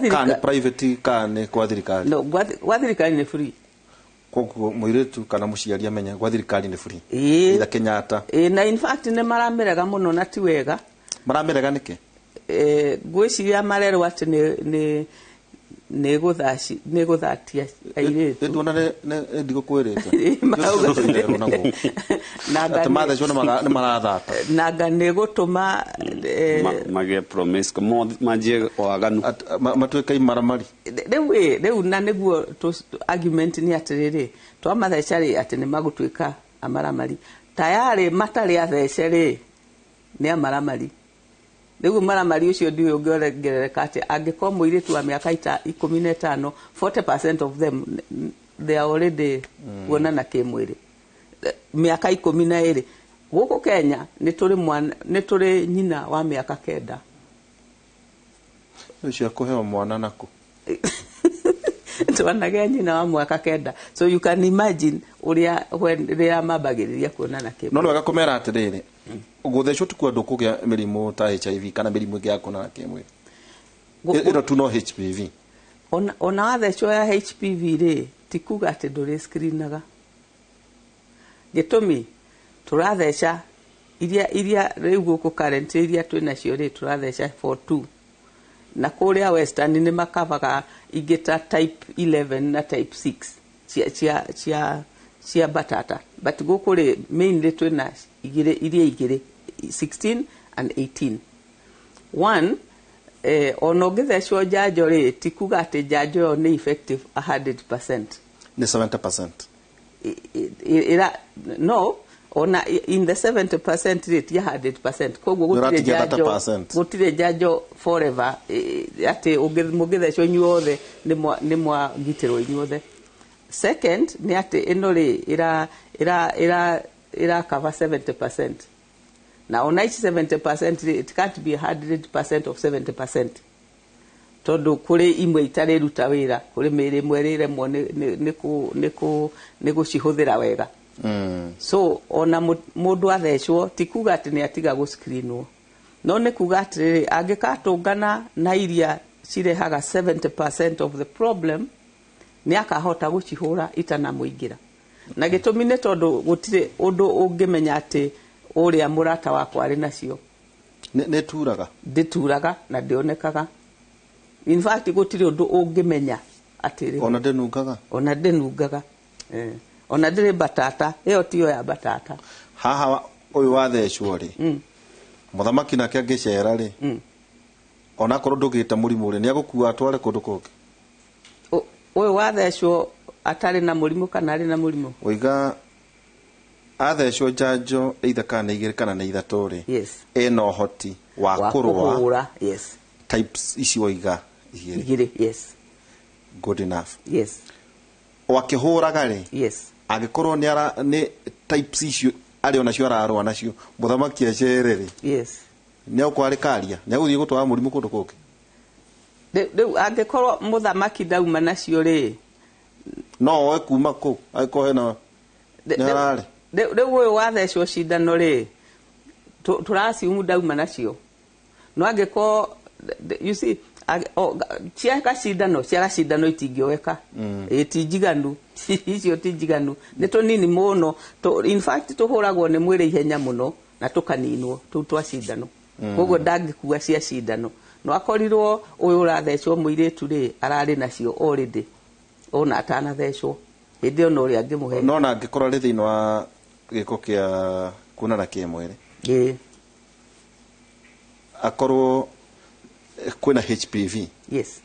Speaker 7: Kana private kana kwa thirikari?
Speaker 8: No, kwa thirikari nĩ free.
Speaker 7: Koguo mũirĩtu kana mũciari amenya gwa thirikari nĩ free. Ila Kenyatta.
Speaker 8: Na in fact nĩ maramerega mũno na ti wega.
Speaker 7: Maramerega nĩkĩ?
Speaker 8: Gwĩciria marerwo atĩ nĩ gũthatia airĩtu.
Speaker 7: Nduona nĩ ndigũkwĩrĩte. Ati mathecwo nĩ marathata.
Speaker 8: Nanga nĩ gũtũma
Speaker 9: magĩe promise manjie waganu
Speaker 7: matuĩke imaramari.
Speaker 8: Rĩu na nĩguo argument nĩ atĩrĩrĩ, twamatheca rĩ atĩ nĩ magũtuĩka amaramari. Tayarĩ matarĩ athece rĩ nĩ amaramari. Rĩu maramari ũcio ndiũĩ ũngĩongerereka atĩ angĩkorwo mũirĩtu wa mĩaka 15, 40% of them they are already kuonana kĩmwĩrĩ. Mĩaka 12 gũkũ Kenya nĩ tũrĩ nyina wa mĩaka 9.
Speaker 7: Ũcio kũheo mwana nako.
Speaker 8: Twanagĩa nyina wa mwaka 9. So you can imagine rĩrĩa mambagĩrĩria kuonana kĩmwĩrĩ.
Speaker 7: No wega kũmera atĩrĩrĩ, gũthecwo tu kwa ndũkũgĩa mĩrimũ ta HIV kana mĩrimũ ĩngĩ ya kuonana kĩmwĩrĩ. Ĩno tu no HPV.
Speaker 8: Ona wathecwo ya HPV rĩ ti kuga atĩ ndũrĩ screenaga. Gĩtũmi tũratheca iria rĩu gũkũ current iria twĩnacio rĩ tũratheca for 2. Na kũrĩa Western nĩ makavaga ingĩ type 11 na type 6 cia batata. But gũkũ rĩ mainly twĩna iria igĩrĩ 16 and 18. One, ona ũngĩthecwo njanjo rĩ ti kuga atĩ njanjo ĩyo nĩ effective 100%.
Speaker 7: Ni 70%.
Speaker 8: No, ona in the 70% rate ya 100%. Koguo gũtirĩ njanjo forever atĩ mũngĩthecwo inyuothe nĩ mwagitĩrwo inyuothe. Second ni ati ino ri ira cover 70%. Na on 70% it can't be 100% of 70%. Tondu kuri imwe itari ruta wira kuri miri mwerire mo niku cihuthira wega. So ona mundu athecwo tikuga ati ni atiga gu screenwo. No ni kuga ati angikatungana na iria cirehaga 70% of the problem ni akahota gucihura itana muingira. Na gitumi ni tondu gutire undu ungimenya ati uria murata wakwa ari nacio.
Speaker 7: Ne turaga.
Speaker 8: Ndituraga na ndionekaga. In fact gutire undu ungimenya atiri.
Speaker 7: Ona ndenungaga.
Speaker 8: Ona ndenungaga. Ona ndire batata, iyo tiyo ya batata.
Speaker 7: Haha uyu wathecwo ri. Muthamaki nake angicera ri. Ona korwo ndugita murimu ri ni agukua atware kundu kungi.
Speaker 8: Uyu wathecwo atari na murimu kana ari na murimu.
Speaker 7: Oiga athecwo janjo either kana igiri kana na ithatu ri.
Speaker 8: Yes.
Speaker 7: Ena uhoti wa kurwa.
Speaker 8: Yes.
Speaker 7: Types ici oiga
Speaker 8: igiri. Yes.
Speaker 7: Good enough.
Speaker 8: Yes.
Speaker 7: Wakihuraga ri.
Speaker 8: Yes.
Speaker 7: Agikorwo ni types icio ari ona cio ararwa nacio muthamaki acere ri.
Speaker 8: Yes.
Speaker 7: Ni ukwari karia ni aguthie gutwara murimu kundu kungi.
Speaker 8: De agikorwo muthamaki dauma nacio ri.
Speaker 7: No we kuma ku aiko hena narare.
Speaker 8: De uyu wathecwo cindano ri turasiumu dauma nacio. No agiko you see ciaka cindano itingioeka itinjiganu icio tinjiganu ni tunini muno in fact tuhuragwo ni mwire ihenya muno na tukaninwo tu twa cindano koguo ndangikua cia cindano no akorirwo uyu urathecwo muiritu ri arari nacio already ona atanathecwo hindi ona uri angimuhe
Speaker 7: no na angikora ri thiini wa giko kia kunana kimwiri akorwo kwina HPV.
Speaker 8: Yes.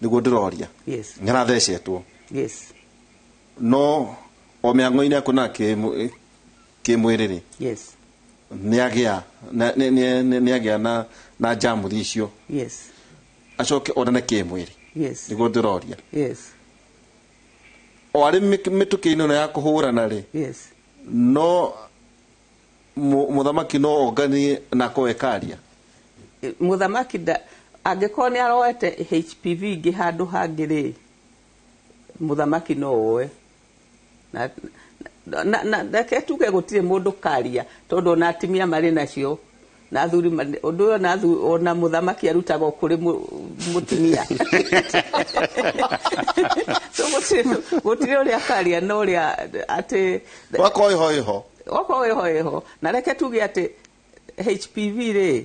Speaker 7: Niguo ndiroria.
Speaker 8: Yes.
Speaker 7: Ngarathecetwo.
Speaker 8: Yes.
Speaker 7: No o miango-ini akuna kimwiriri.
Speaker 8: Yes.
Speaker 7: Niagia na jamu icio.
Speaker 8: Yes.
Speaker 7: Acoke ona kimwiri.
Speaker 8: Yes.
Speaker 7: Niguo ndiroria.
Speaker 8: Yes.
Speaker 7: O ari mituki-ini no ya kuhurana ri.
Speaker 8: Yes.
Speaker 7: No muthamaki no ogani na kwekaria.
Speaker 8: Muthamaki angĩkorwo nĩ aroete HPV ingĩ handũ hangĩ rĩ muthamaki no oe na reke tuge gũtirĩ mũndũ karia tondũ ona atimia marĩ nacio na athuri ũndũ ũyũ ona muthamaki arutaga kũrĩ mũtumia so gũtirĩ ũrĩa karia no ũrĩa atĩ wako iho na reke tuge atĩ HPV rĩ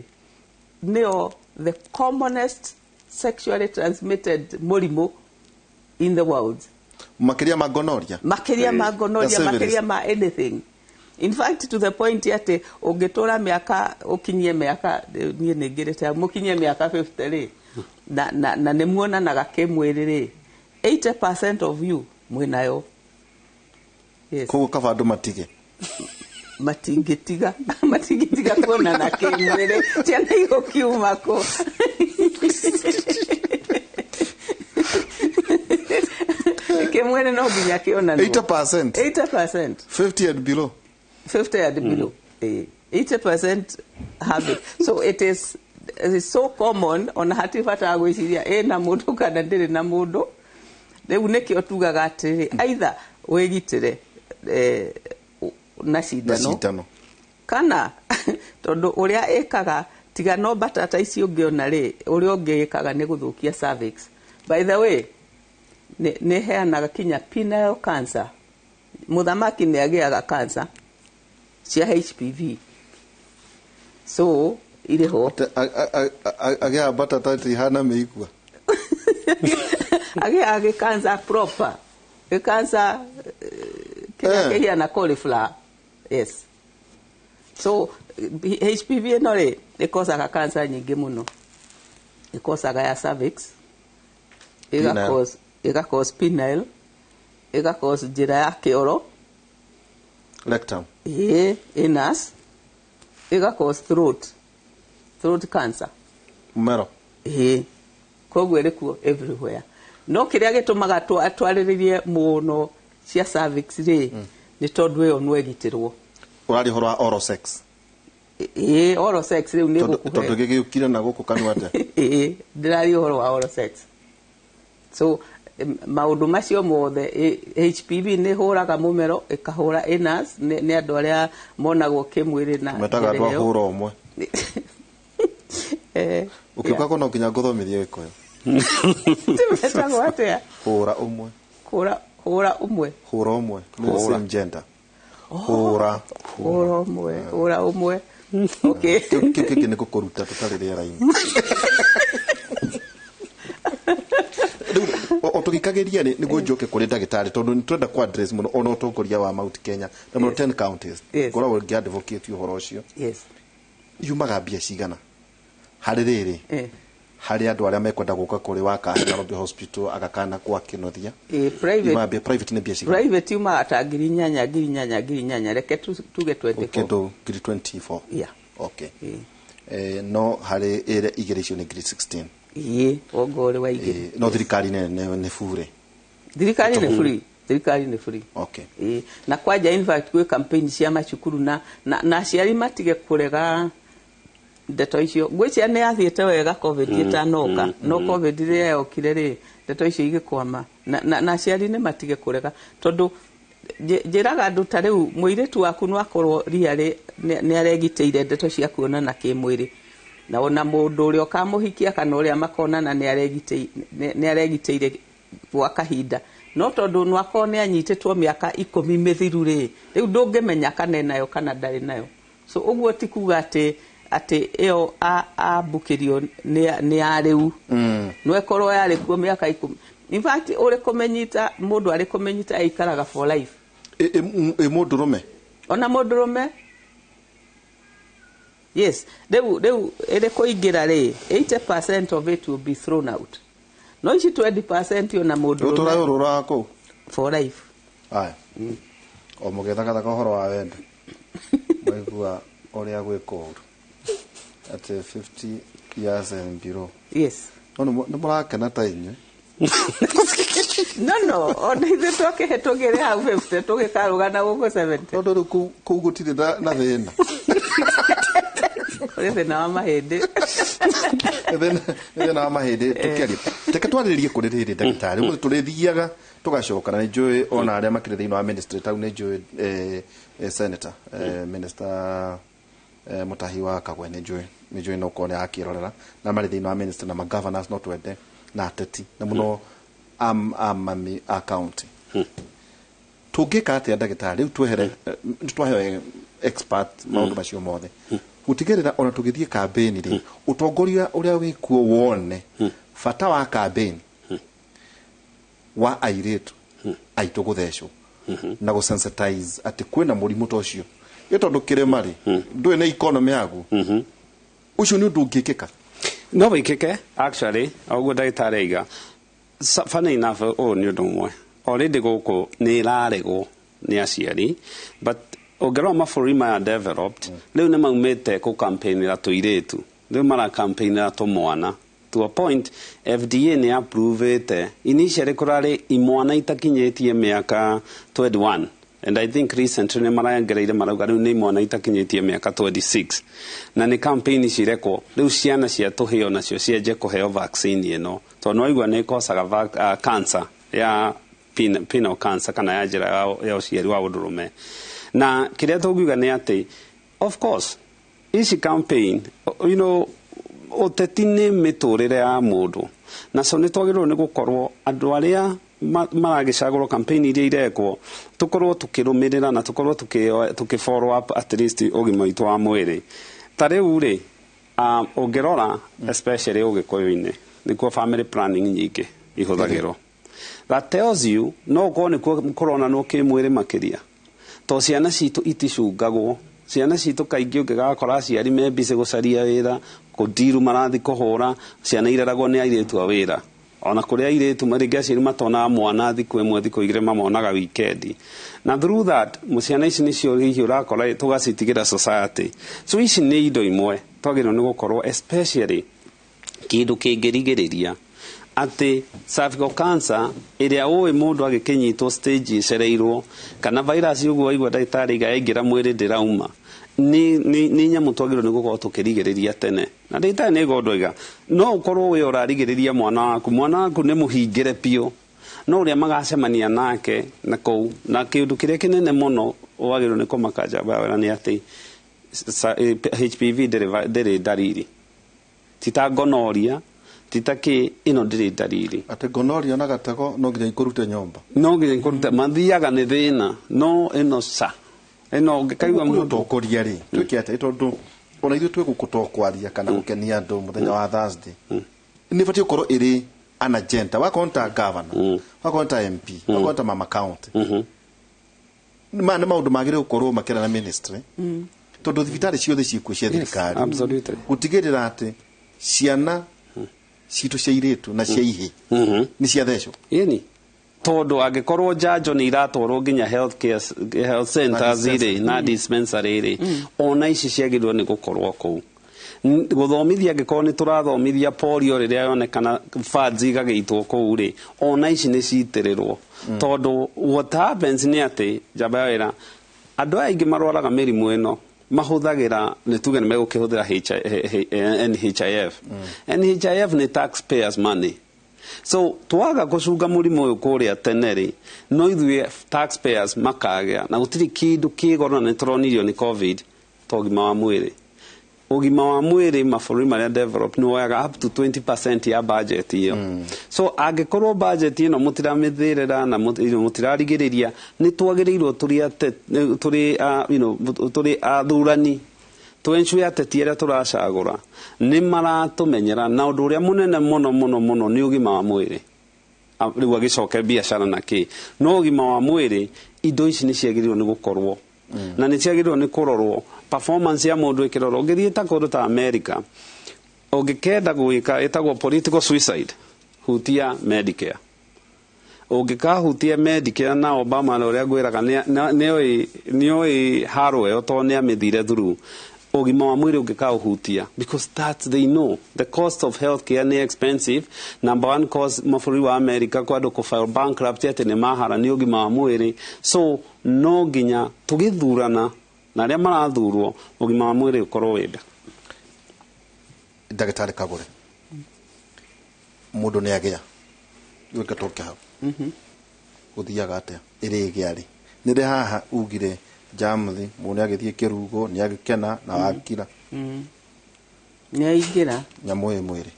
Speaker 8: neo the commonest sexually transmitted murimu in the world.
Speaker 7: Makiria ma gonorrhea.
Speaker 8: Makiria ma anything. In fact, to the point yate ungitura miaka ukinyie miaka nie ningirite mukinyie miaka 50 ri na nemuona na gakemwiri ri 80% of you mwinayo. Yes.
Speaker 7: Ko kavandu matige.
Speaker 8: Matingitiga kuona na kimwere cyane iko kiumako kimwere no binya kiona
Speaker 7: 80% 50 and below
Speaker 8: 80% have it. So it is so common on hatifata gwiciria na mundu kana ndiri na mundu riu nikio tugaga atiri either wegitire na cindano kana tondu uria ekaga tiga no batata icio ngiona ri uria ungikaga ni guthukia cervix. By the way ne heanaga kinya penile cancer. Muthamaki ne agiaga cancer cia HPV. So ile ho
Speaker 7: agia batata ti hana meikua
Speaker 8: agia cancer proper cancer kia na cauliflower. Yes. So HPV no re ikosaga cancer nyingi muno. Ikosaga ya cervix. Ega cause penile. Ega cause njira ya kioro.
Speaker 7: Rectum.
Speaker 8: Anus. Ega cause throat cancer.
Speaker 7: Mero.
Speaker 8: Koguo iri kuo everywhere. no kiria gitumaga atwariririe muno cia cervix ri ni tondu yo no egitirwo
Speaker 7: urari horo oral sex
Speaker 8: oral sex ri ni gukuhe
Speaker 7: tondu gigiukire na guku kanwate
Speaker 8: ndirari horo wa oral sex so maundu macio mothe HPV ni huraga mumero ikahura anus ni andu aria monagwo kimwiri na
Speaker 7: metaga andu ahura umwe ukiuka kono kinya guthomithia gikoyo
Speaker 8: metagwo atia
Speaker 7: hura umwe
Speaker 8: hura umwe
Speaker 7: no same gender hura umwe okay
Speaker 8: kiki
Speaker 7: ni kukuruta tutari riera-ini otugikageria ni gujoke kuri ndagitari tondu nitwenda ku address muno ono utongoria wa Mount Kenya na 10 counties kora we advocate uhoro ucio yumaga mbia cigana hari riri hari andu aria mekwenda guka kuri waka Nairobi hospital agakana kwa kinothia private ne mbia cigana
Speaker 8: private yuma ata ngiri nyanya reke tuge 24
Speaker 7: kendo ngiri 24 okay no hari ere igerecio ni ngiri 16
Speaker 8: ogore wa igiri
Speaker 7: no thirikari ne fure
Speaker 8: thirikari ni free
Speaker 7: okay
Speaker 8: na kwaja in fact kwe campaign cia macukuru na ciari matige kurega ndeto icio gwicia ne athiete wega covid itanoka no covid ri yokire ri ndeto icio igikwama na ciari ne matige kurega tondu njiraga andu ta riu muiritu waku no akorwo riari ne aregiteire ndeto cia kuona na kimwiri na ona mundu uri okamuhikia kana uri makonana ne aregiteire gwa kahinda no tondu no akone anyitetwo miaka 10 mithiru ri riu ndungimenya kana nayo kana ndari nayo so uguo ti kuga ati eo a bukirio ni ariu no ekorwo yari kuo miaka 10 in fact uri kumenyita mundu ari kumenyita aikaraga for life
Speaker 7: mundu rume
Speaker 8: ona mundu rume yes reu ere koingira ri 80% of it will be thrown out no ici 20% ona mundu
Speaker 7: uturarura ko
Speaker 8: for life
Speaker 7: o mugethaga horo wa wenda maigua oria gwiko at 50 years and below
Speaker 8: yes
Speaker 7: no murakena ta inyu
Speaker 8: no ona ithe tokehitugire hau 50 tugikarugana guko 70
Speaker 7: tondu ku gutire na thina
Speaker 8: ore na mahende
Speaker 7: na mahende tukiari teke twaririe kuri riri ndagitari mu turithiaga tugacoka na njui ona aria makire thiini wa ministry tau ni njui senator minister Mutahi wa Kagwe ni njui no kone akirorera na mari thiini wa ministry na ma governors no twende na ateti na muno amami account tugika atia ndagitari riu twehere twahe expert maundu macio mothe gutigerera ona tugithie campaign ri utongoria uria wikuo wone fata wa campaign wa airetu aitu guthecwo na go sensitize ati kwina murimu tocio itondu kirema ri ndui na economy yagu ucio ni undu ngikika
Speaker 9: no wikike actually oguo ndagitari iga funny enough ni undu mwe already guku ni raregwo ni aciari but ogero mabũrũri maya developed riu ni maumite ku campaign ya tuiretu riu mara campaign ya tumwana to a point FDA ni approve it initially kurari imwana itakinyetie miaka 21 and I think recently ni maragereire marauga riu ni imwana itakinyetie miaka 26 na ni campaign cireko riu ciana cia tuhio nacio cienje kuheo vaccine ino to no igwa ni kosaga cancer ya penile cancer kana ya njira ya uciari wa undurume na kiria tugiuga ni ati of course ici campaign uteti ni miturire ya mundu na so ni twagirwo ni gukorwo andu aria maragicagurwo campaign iria irekwo tukorwo tukirumirira na tukorwo tukifollow up at least ugima witu wa mwiri tariu ri ungirora especially ugikoyo-ini nikuo family planning nyingi ihuthagirwo that tells you no go ni corona no kimwiri makiria to ciana citu iticungagwo ciana citu kaingi ungigakora ciari membise gucaria wira kudiru marathi kuhura ciana ireragwo ni airetu a wira ona kuria airetu maringa ciari matona mwana thiku imwe thiku igire mamonaga weekend na through that muciana ici nicio hihi urakora tugacitigira society so ici ni indo imwe twagirwo ni gukorwo especially kindu kingirigiriria ati cervical cancer iria uwi mundu agikinyitwo stage icereirwo kana virus uguo igwa ndagitari igaingira mwiri ndirauma ni nyamu twagirwo ni gukorwo tukirigiriria tene na ndagitari ni gondoiga no ukorwo we urarigiriria mwana waku ni muhingire pio no uria magacemania nake na kou na kindu kiria kinene muno wagirwo ni kumakaja bawera ni ati HPV ndiri dariri tita gonoria titaki ino ndiri dariri
Speaker 7: ate gonoria na gatego no nginya ikurute nyomba
Speaker 9: mathiaga ni thina no ino sa ino ngikaigwa
Speaker 7: mundu ukoria ri twiki ate tondu ona ithu twigukutokwaria kana gukenia andu muthenya wa Thursday ni fati ukoro iri an agenda wa konta governor wa konta MP wa konta mama county ni maundu magire ukoro makira na ministry tondu thibitari ciothe ciikucia thirikari gutigirira ati ciana citu cia iritu na cia ihi ni cia thecwo
Speaker 9: yeni tondu angikorwo njanjo ni iratwarwo nginya health centers iri na dispensary iri ona ici ciagirwo ni gukorwo kou guthomithia angikorwo ni turathomithia polio riria yonekana funds igageitwo kou ri ona ici ni citirirwo tondu what happens ni ati jabawira andu aingi marwaraga mirimu ino mahuthagira ni tuge ni megukihũthĩra NHIF NHIF ni taxpayers money so twaga gucunga murimu uyu kuria teneri no ithuĩ taxpayers makagĩa na gutiri kindu kigoro ni turonirio ni covid togima wa mwiri ugima wa mwiri mabũrũri maria develop ni woyaga up to 20% ya budget iyo so angikorwo budget ino mutiramithirira na mutirarigiriria ni twagiriirwo turi athurani twenshwe ateti aria turacagura ni maratumenyera na undu uria munene muno ni ugima wa mwiri riu agicoke biashara na ki no ugima wa mwiri indo ici ni ciagiriirwo ni gukorwo na ni ciagiriirwo ni kurorwo performance ya mundu ikiroro ngithiita kundu ta America ungikenda gwika itagwo political suicide hutia Medicare ungikahutia Medicare na Obama na uria gwiraga nioi harwe otone amithire through ugima wa mwiri ungikauhutia because that they know the cost of healthcare ni expensive number one cause mabũrũri wa America kwando kufile bankrupt ati ni mahara ni ugima wa mwiri so no nginya tugithurana na aria marathurwo ugima wa mwiri ukorwo wenda
Speaker 7: ndagitari Kagure mundu ni agia gwika toke hau guthiaga atia iri giari nire haha ugire jamuthi mundu agithie kirugo ni agikena na wakira
Speaker 8: ni aingira
Speaker 7: nyamu mwiri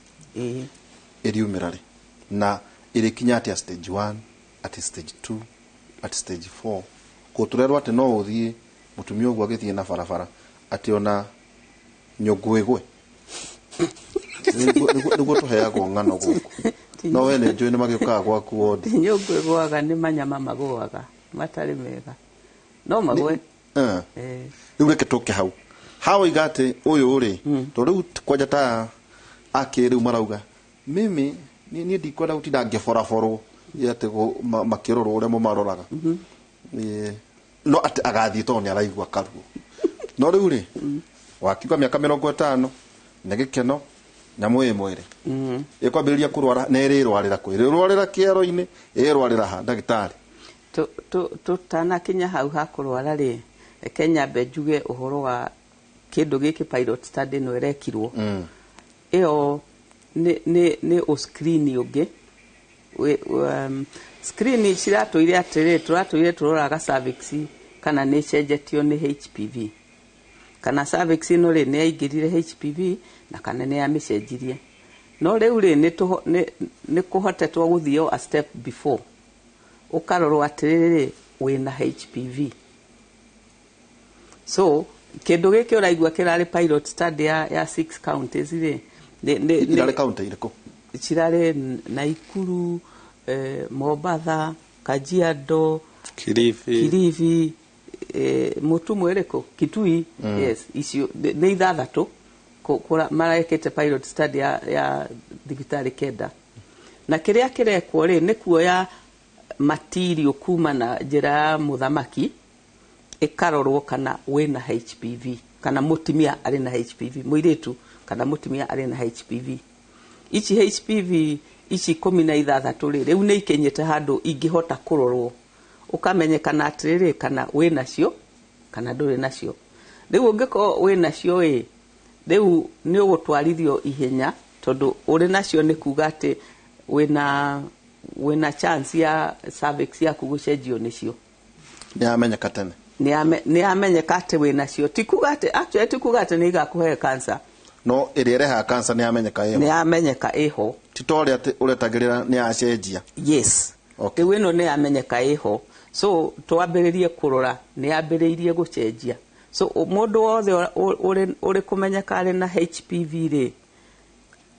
Speaker 7: iri umirari na iri kinyati stage 1 at stage 2 at stage 4 kuturerwa ati no uthie mutumia ogwo agithie na barabara ati ona nyogwegwe niguo tuheagwo ng'ano guku no wene njui ni magiukaga gwaku wodi
Speaker 8: nyogwegwaga ni manyama magwaga matari mega no magwe
Speaker 7: riu reke tuke hau igate uyu uri to riu kwanja ta ake riu marauga mimi ni ndikwenda gutinda ngiboraborwo yate makirorwo uria mo maroraga no ati agathie to ni araigua karuo no riu ri wakiuga miaka 50 na gikeno nyamu mwiri ikwambiriria kurwara na irirwarira kwirwarira kiero-ini irwarira ha ndagitari
Speaker 8: tutana kinya hau hakurwara ri Kenya bejuge uhoro wa kindu giki pilot study no irekirwo iyo ni o screen uge screen ciratuire atiri turoraga cervix kana ni cenjetio ni HPV kana cervix no ri ni aingirire HPV na kana ni amicenjirie no riu ri ni kuhotetwo guthio a step before ukarorwo atiriri wina HPV so kindu giki uraigua kirari pilot study ya 6 counties ri
Speaker 7: ni county iriko
Speaker 8: cirare Naikuru Mombasa Kajiado Kilifi mutumu iriko Kitui yes icio ni ithathatu kura marekete pilot study ya digitali kenda na kiria kirekwo ri ni kuoya material kuma na njira ya muthamaki ikarorwo kana wina HPV kana mutimia ari na HPV muiritu kana mutimia ari na HPV ichi HPV ici 16 riu ni ikenyete handu ingihota kurorwo ukamenyekana atiriri kana we nacio kana nduri nacio. Riu ungiko we nacio riu ni ugutwarithio ihenya tondu uri nacio ni kuga ati wina chance ya cervix yaku gucenjio nicio.
Speaker 7: Ni amenyeka tene.
Speaker 8: Ni amenyeka ati we nacio tikuga ati actually tikuga ati ni igakuhe cancer.
Speaker 7: No irireha cancer ni amenyeka eho.
Speaker 8: Ni amenyeka eho.
Speaker 7: Titori ati uretagirira ni acenjia.
Speaker 8: Yes.
Speaker 7: Okay.
Speaker 8: Wino ni amenyeka eho. So twambiririe kurora ni ambiririe gucenjia. So mundu wothe uri kumenyeka ari na HPV ri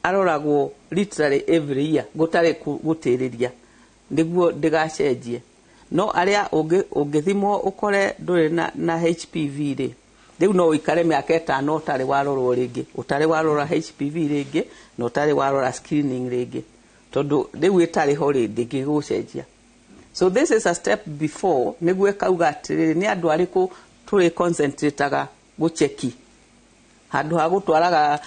Speaker 8: aroragwo literally every year gutari gutiriria niguo ndigacenjie. No aria ungithimwo ukore nduri na HPV ri riu no ikare miaka 5 utari warorwo ringi utari warora HPV ringi no utari warora screening ringi tondu riu itari ho ringi gigucenjia. So this is a step before niguo kauga atiriri ni andu ariku turi concentrateaga gucheki handu ha gutwaraga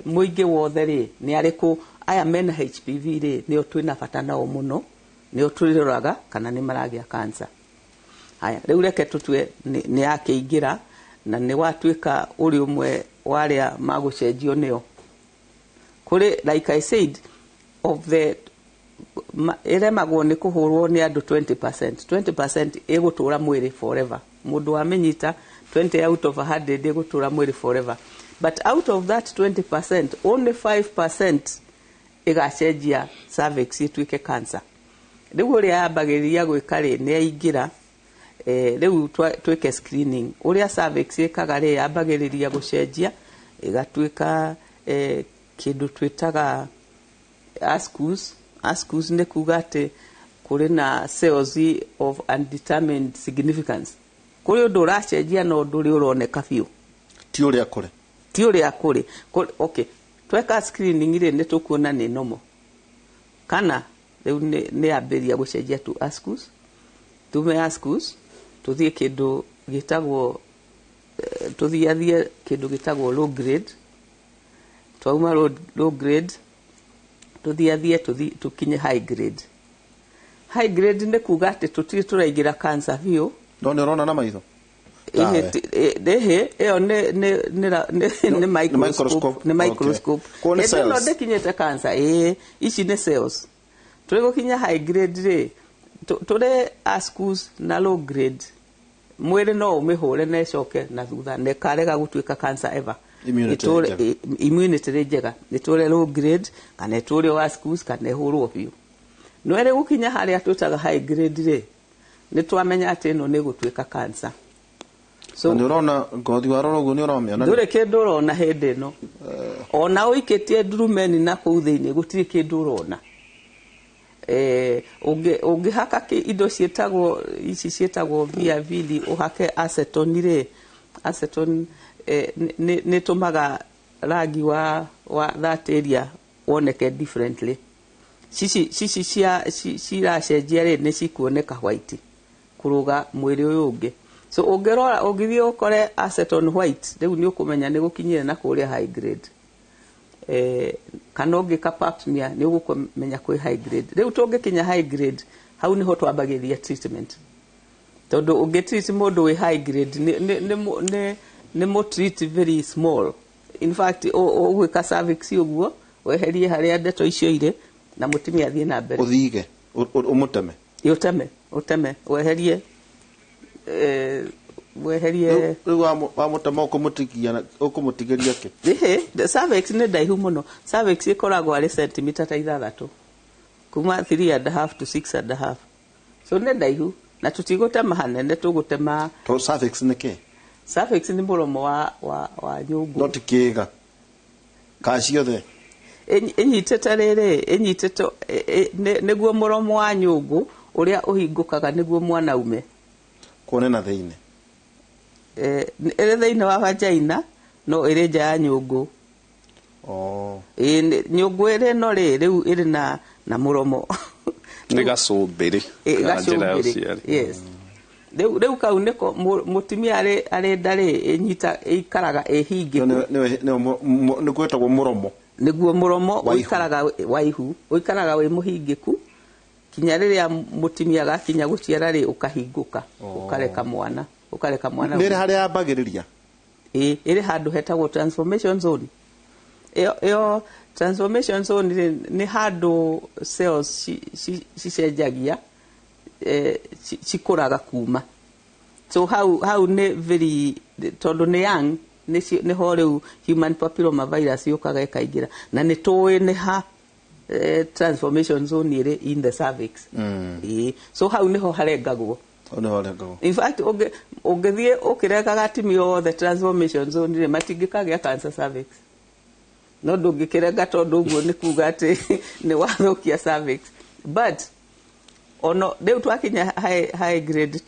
Speaker 8: muingi wothe ri ni ariku aya mena HPV ri ni twina bata nao muno ni turiroraga kana ni maragia cancer. Haya riu reke tutue ni akiingira na ni watwika uri umwe waria magucenjio nio kuri like I said of the iremagwo ni kuhurwo ni andu 20% igutura mwiri forever. Mundu amenyita 20 out of 100 igutura mwiri forever, but out of that 20% only 5% igacenjia cervix itwike cancer. Riu ria yambagiriria gwikari ni aingira riu twike screening uria cervix ikaga ri yambagiriria gucenjia igatwika kindu twitaga ascus ni kuga ati kuri na cells of undetermined significance. Kuri undu uracenjia no nduri uroneka biu
Speaker 7: ti uria kuri. Okay, tweka screening ri ni tukuona ni nomo kana riu ni ambiria gucenjia tu ascus tume ascus tuthie kindu gitagwo tuthiathie kindu gitagwo low grade twauma low grade tuthiathie tukinye high grade ni kuga ati tutiri turaigira cancer biu no ni urona na maitho
Speaker 8: eo ni microscope no ndekinyete cancer ici ni cells turi gukinya high grade ri turi ascus na low grade mwiri no umihure na icoke na thutha ne karega gutwika cancer ever. Immunity njega nitore low grade kana itore ascus kana ihurwo biu no ere gukinya haria tutaga high grade ri nitwamenya ati no ni gutwika cancer.
Speaker 7: So ndurona ngothi warora uguo ni uramiona
Speaker 8: ndure kindu urona hindi no ona uiketie ndurumeni na kuu thiini gutiri kindu urona ungihaka indo cietagwo ici cietagwo viavili uhake acetone ri acetone ni tumaga rangi wa that area woneke differently. Cici ciracenjia ri ni cikuoneka white kuruga mwiri uyu ungi. So ungerora ungithie ukore acetone white riu ni ukumenya ni gukinyire na kuria high grade. Kana ungika pap smear ni ugukumenya kwi high grade. Riu tungikinya high grade hau niho twambagiria treatment tondu ungitreat mundu wi high grade ni mo treat very small. In fact ugwika cervix uguo weherie haria ndeto icio ire na mutimia thie na mbere
Speaker 7: uthige umuteme
Speaker 8: uteme weherie
Speaker 7: wa mutema ukumutigiria ki
Speaker 8: the cervix ni ndaihu muno. Cervix ikoragwo ari centimeter 6 kuma 3.5 to 6.5 so ni ndaihu na tutigutema hanene tugutema
Speaker 7: to cervix ni ki
Speaker 8: cervix ni muromo wa nyungu
Speaker 7: not kiga kaciothe
Speaker 8: enyitete riri enyitete niguo muromo wa nyungu uria uhingukaga niguo mwana ume
Speaker 7: kuone na thiini
Speaker 8: ere thiini wa vagina no ere nja ya nyungu. Nyungu ere no riu iri na muromo
Speaker 9: ni gacumbiri
Speaker 8: yes riu kau niko mutimia ari ndari inyita ikaraga ehingi
Speaker 7: ni gwetagwo muromo
Speaker 8: niguo muromo uikaraga waihu uikaraga wi muhingiku kinya riria mutimia gakinya guciara ri ukahinguka ukareka mwana
Speaker 7: nire hari ambagiriria
Speaker 8: iri handu hetagwo transformation zone yo transformation zone ni handu cells cicenjagia cikuraga kuma so how ne very tondu ni young ni ho riu human papilloma virus yukaga ikaingira na ni tuwi ni ha transformation zone iri in the cervix so how ni ho harengagwo in fact ungithie ukirekaga timi yothe transformation zone ri matingikagia cancer cervix no ndungikirenga tondu uguo ni kuga ati ni wathukia cervix but ono riu twakinya high grade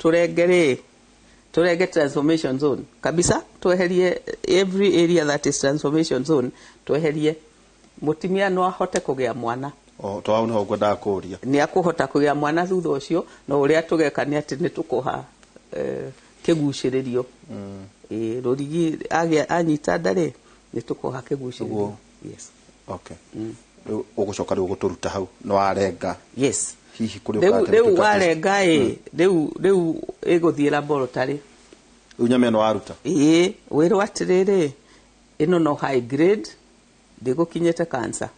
Speaker 8: turenge transformation zone kabisa tweherie every area that is transformation zone tweherie mutimia no ahote kugia mwana
Speaker 7: to au no ngwenda kuria
Speaker 8: ni akuhota kugia mwana thutha ucio no uria tugeka ni ati ni tukuha kiguciririo rurigi anyita ndare ni tukuha kiguciririo yes
Speaker 7: okay ugucoka riu guturuta hau no arenga
Speaker 8: yes
Speaker 7: hihi kuri
Speaker 8: riu warenga riu iguthie laboratory
Speaker 7: unyame no aruta
Speaker 8: wiru atiriri ino no high grade ndigukinyete cancer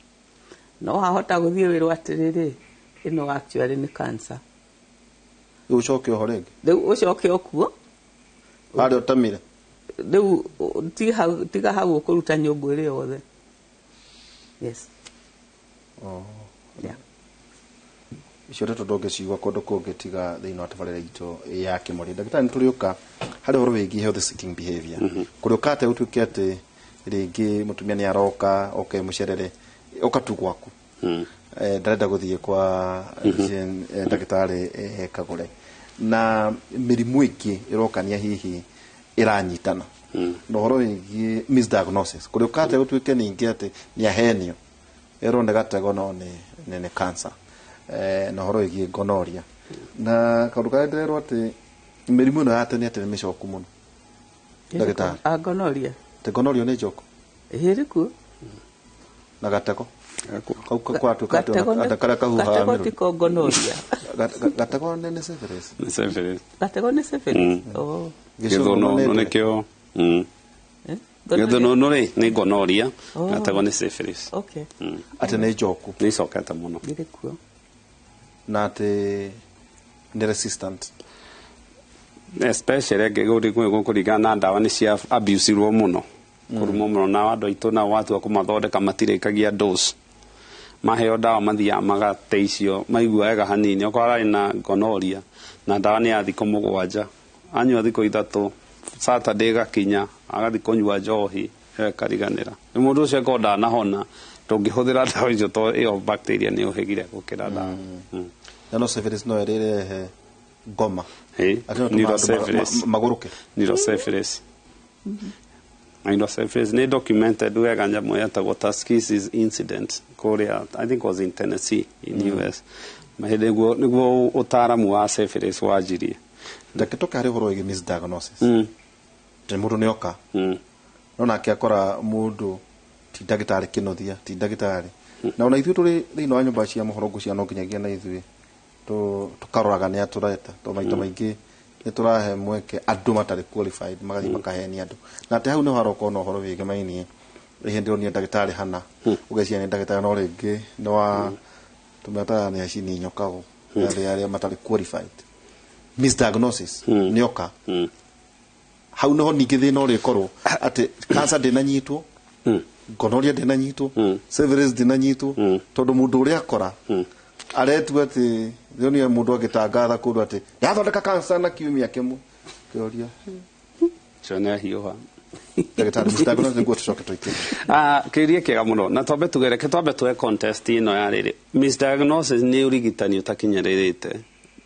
Speaker 8: no hahota guthie wiru atiriri ino actually ni cancer
Speaker 7: ucoke ohorenge
Speaker 8: riu ucoke okuo
Speaker 7: ari utamire
Speaker 8: riu tiga hau ukuruta nyumbu iri yothe yes yeah
Speaker 7: icio reto ndongecigwa kundu kungi tiga thiini wa tabarira itu ya kimori ndagitari nituriuka hari horo wigi health seeking behavior kuriuka ate utuike ati ringi mutumia ni aroka okay mucerere ukatu gwaku ndarenda guthie kwa ndagitari Kagure na mirimu ingi irokania hihi iranyitana no horo wigi misdiagnosis kuriuka ate utuike ningi ati ni ahenio eronde gatego no ni cancer no horo igi gonorrhea na kaundu kaya ndirerwo ati mirimu no yate ni ati ni micoku muno ndagitari
Speaker 8: gonorrhea
Speaker 7: te gonorrhea ni njoko
Speaker 8: iriku
Speaker 7: na gatego kwa tu kara kahuha
Speaker 8: gatego tiko gonorrhea
Speaker 7: gatego ni syphilis
Speaker 8: gatego ni syphilis oh
Speaker 9: githono nikio githono no ni gonorrhea gatego ni syphilis
Speaker 8: okay
Speaker 7: ati ni njoku
Speaker 9: ni cokete muno
Speaker 8: iriku
Speaker 7: na ati ni resistant
Speaker 9: especially ngiguri kurigana na ndawa ni cia abuse ro muno kurumo muno na andu aitu na watu akumathondeka matirikagia dose maheo ndawa mathia magateithio maigua wega hanini okorari na gonorrhea na ndawa ni ya thiko mugwanja anyua thiko ithatu Saturday gakinya agathi kunyua njohi ekariganira ni mundu ucio konda na hona tungihuthira ndawa icio to iyo bacteria ni uhigire gukira ndawa
Speaker 7: no syphilis no erire goma maguruke
Speaker 9: neurosyphilis neurosyphilis ni documented wega njamu yetagwo Tuskegee incident Korea I think was in Tennessee in US mahede niguo utaramu wa syphilis wajirie
Speaker 7: ndakitoka hari horo igi misdiagnosis te mundu nioka no nake akora mundu ti ndagitari kinothia ti ndagitari na ona ithu turi thiini wa nyumba cia muhorongo cia no nginyagia na ithui tukaroraga ni atureta to maito maingi ni turahe mweke andu matari qualified magathi makaheni andu na te hau no haroko no horo wige mainie ihindiro ni ndagitari hana ugecia ni ndagitari no ringi no wa tumeta ni acini nyokago ya matari qualified misdiagnosis nioka hau no ningi thina uri korwo ati cancer ndinanyitwo gonorrhea ndinanyitwo syphilis ndinanyitwo tondu mundu uri akora aretu ati thioni mundu agitangatha kundu ati yathondeka cancer na kiumia kimwe kioria
Speaker 9: chone hiyo
Speaker 7: ndagitari misdiagnosis ngo tucoke tuike
Speaker 9: kiria kiega muno na twambe tugereke twambe tuwe contest ino ya riri misdiagnosis ni urigitani utakinyeririte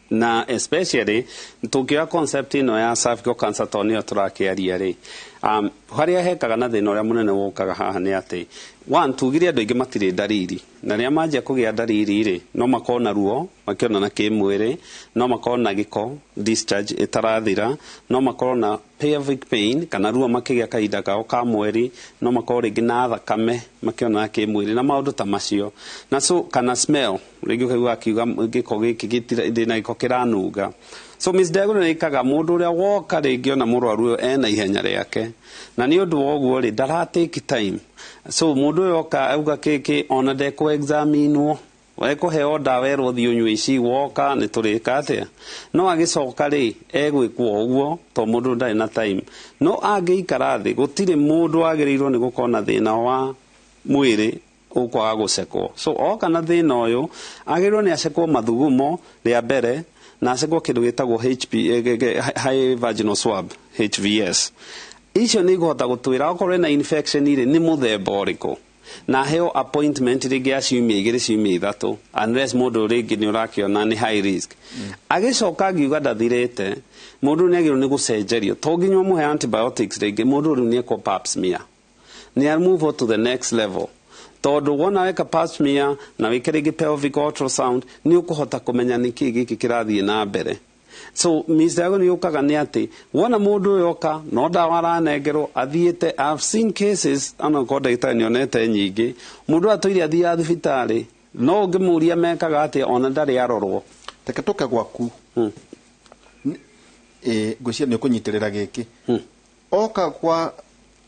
Speaker 9: na especially tukia concept ino ya cervical cancer tonio turakiaria ri haria hekaga na thina uria munene wokaga haha ni ati one tugire andu aingi matire ndariri na ria manjia kugia ndariri ri no makona ruo makiona na kimwiri no makona giko discharge itarathira no makona pelvic pain kana ruo makigia kahinda kao ka mweri no makona ringi na thakame makiona na kimwiri na maundu ta macio na so kana smell ringi ukaigua akiuga giko giki gitira na giko kiranunga. So Miss Ndegwa ikaga mundu uria woka ringi ona murwaru uyo ena ihenya riake na ni undu woguo ri ndara take time. So mundu uyo oka auga kiki ona ndeko examine weko heo dawa ero thio nywe ici woka ni turika atia no agicoka ri egwikwo uguo to mundu ndari na time no angiikara thi gutire mundu agirirwo ni gukona thina wa mwiri ukwaga gucekwo. So oka na thina uyu agirirwo ni acekwo mathugumo ria mbere na acekwo kindu gitagwo high vaginal swab HVS. Icio ni guhota gutwira okorwo na infection iri ni muthemba uriku na heo appointment ringi aciumia igiri ciumia ithatu unless mundu ringi ni urakiona ni high risk. Agicoka agiuga ndathirite mundu ni agirwo ni gucenjerio to nginya muhe antibiotics ringi mundu riu ni ekwo pap smear ni move to the next level tondu wona weka pap smear na wike ringi pelvic ultrasound ni ukuhota kumenya niki giki kirathie na mbere. So Miss Ndegwa ni ukaga ni ati wona mundu yoka no dawa aranengerwo athiete. I've seen cases ana ko ndagitari nionete nyingi mundu atwire athia thibitari no ngimuria mekaga ati ona ndari arorwo
Speaker 7: teke toka gwaku ngwiciria ni kunyitirira giki oka kwa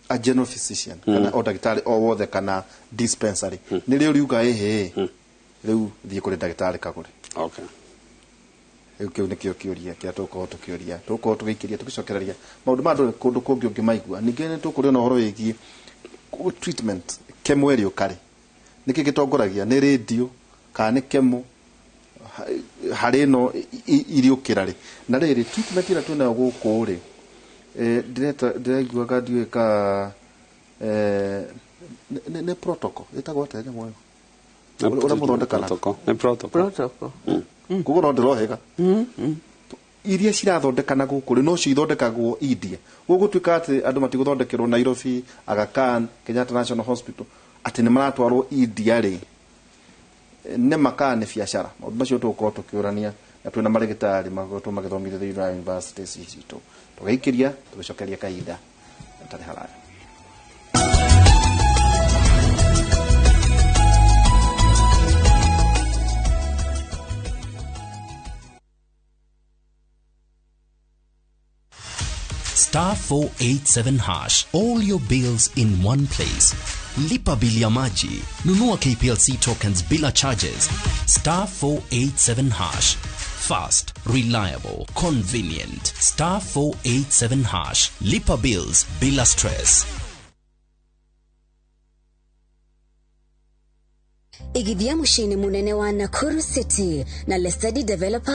Speaker 7: a general physician kana o ndagitari o wothe kana dispensary ni rio riuga riu thie kuri ndagitari kagure.
Speaker 9: Okay.
Speaker 7: Kiu nikio kiuria kia tuko tugikiria tugicokereria maundu mandu kundu kungi ungimaigua ningi ni tukuri na horo wigi treatment kemwerio kare niki gitongoragia ni radio kana ni kemo hari no irio kirari na riri treatment ira tuna guku ri ndiraigua gadio ka ne protocol itagwo tene moyo ura muthondekana
Speaker 9: ne protocol
Speaker 7: kugo no ndirohega iria cirathondekana guku no cithondekagwo India gugutwika ati andu matiguthondekerwo Nairobi Aga Khan Kenyatta National Hospital ati ni maratwarwo India ri ne makane biashara maundu macio tuko tukiurania na twina marigitari magoto magithomithia thĩinĩ wa universities citu tugaikiria tugicokeria kahinda tari haraya.
Speaker 10: *487#. All your bills in one place. Lipa bili ya maji. Nunua KPLC tokens bila charges. *487#. Fast, reliable, convenient. *487#. Lipa bills bila stress.
Speaker 11: Igithia mushini munene wa Nakuru City na Lestadi Developer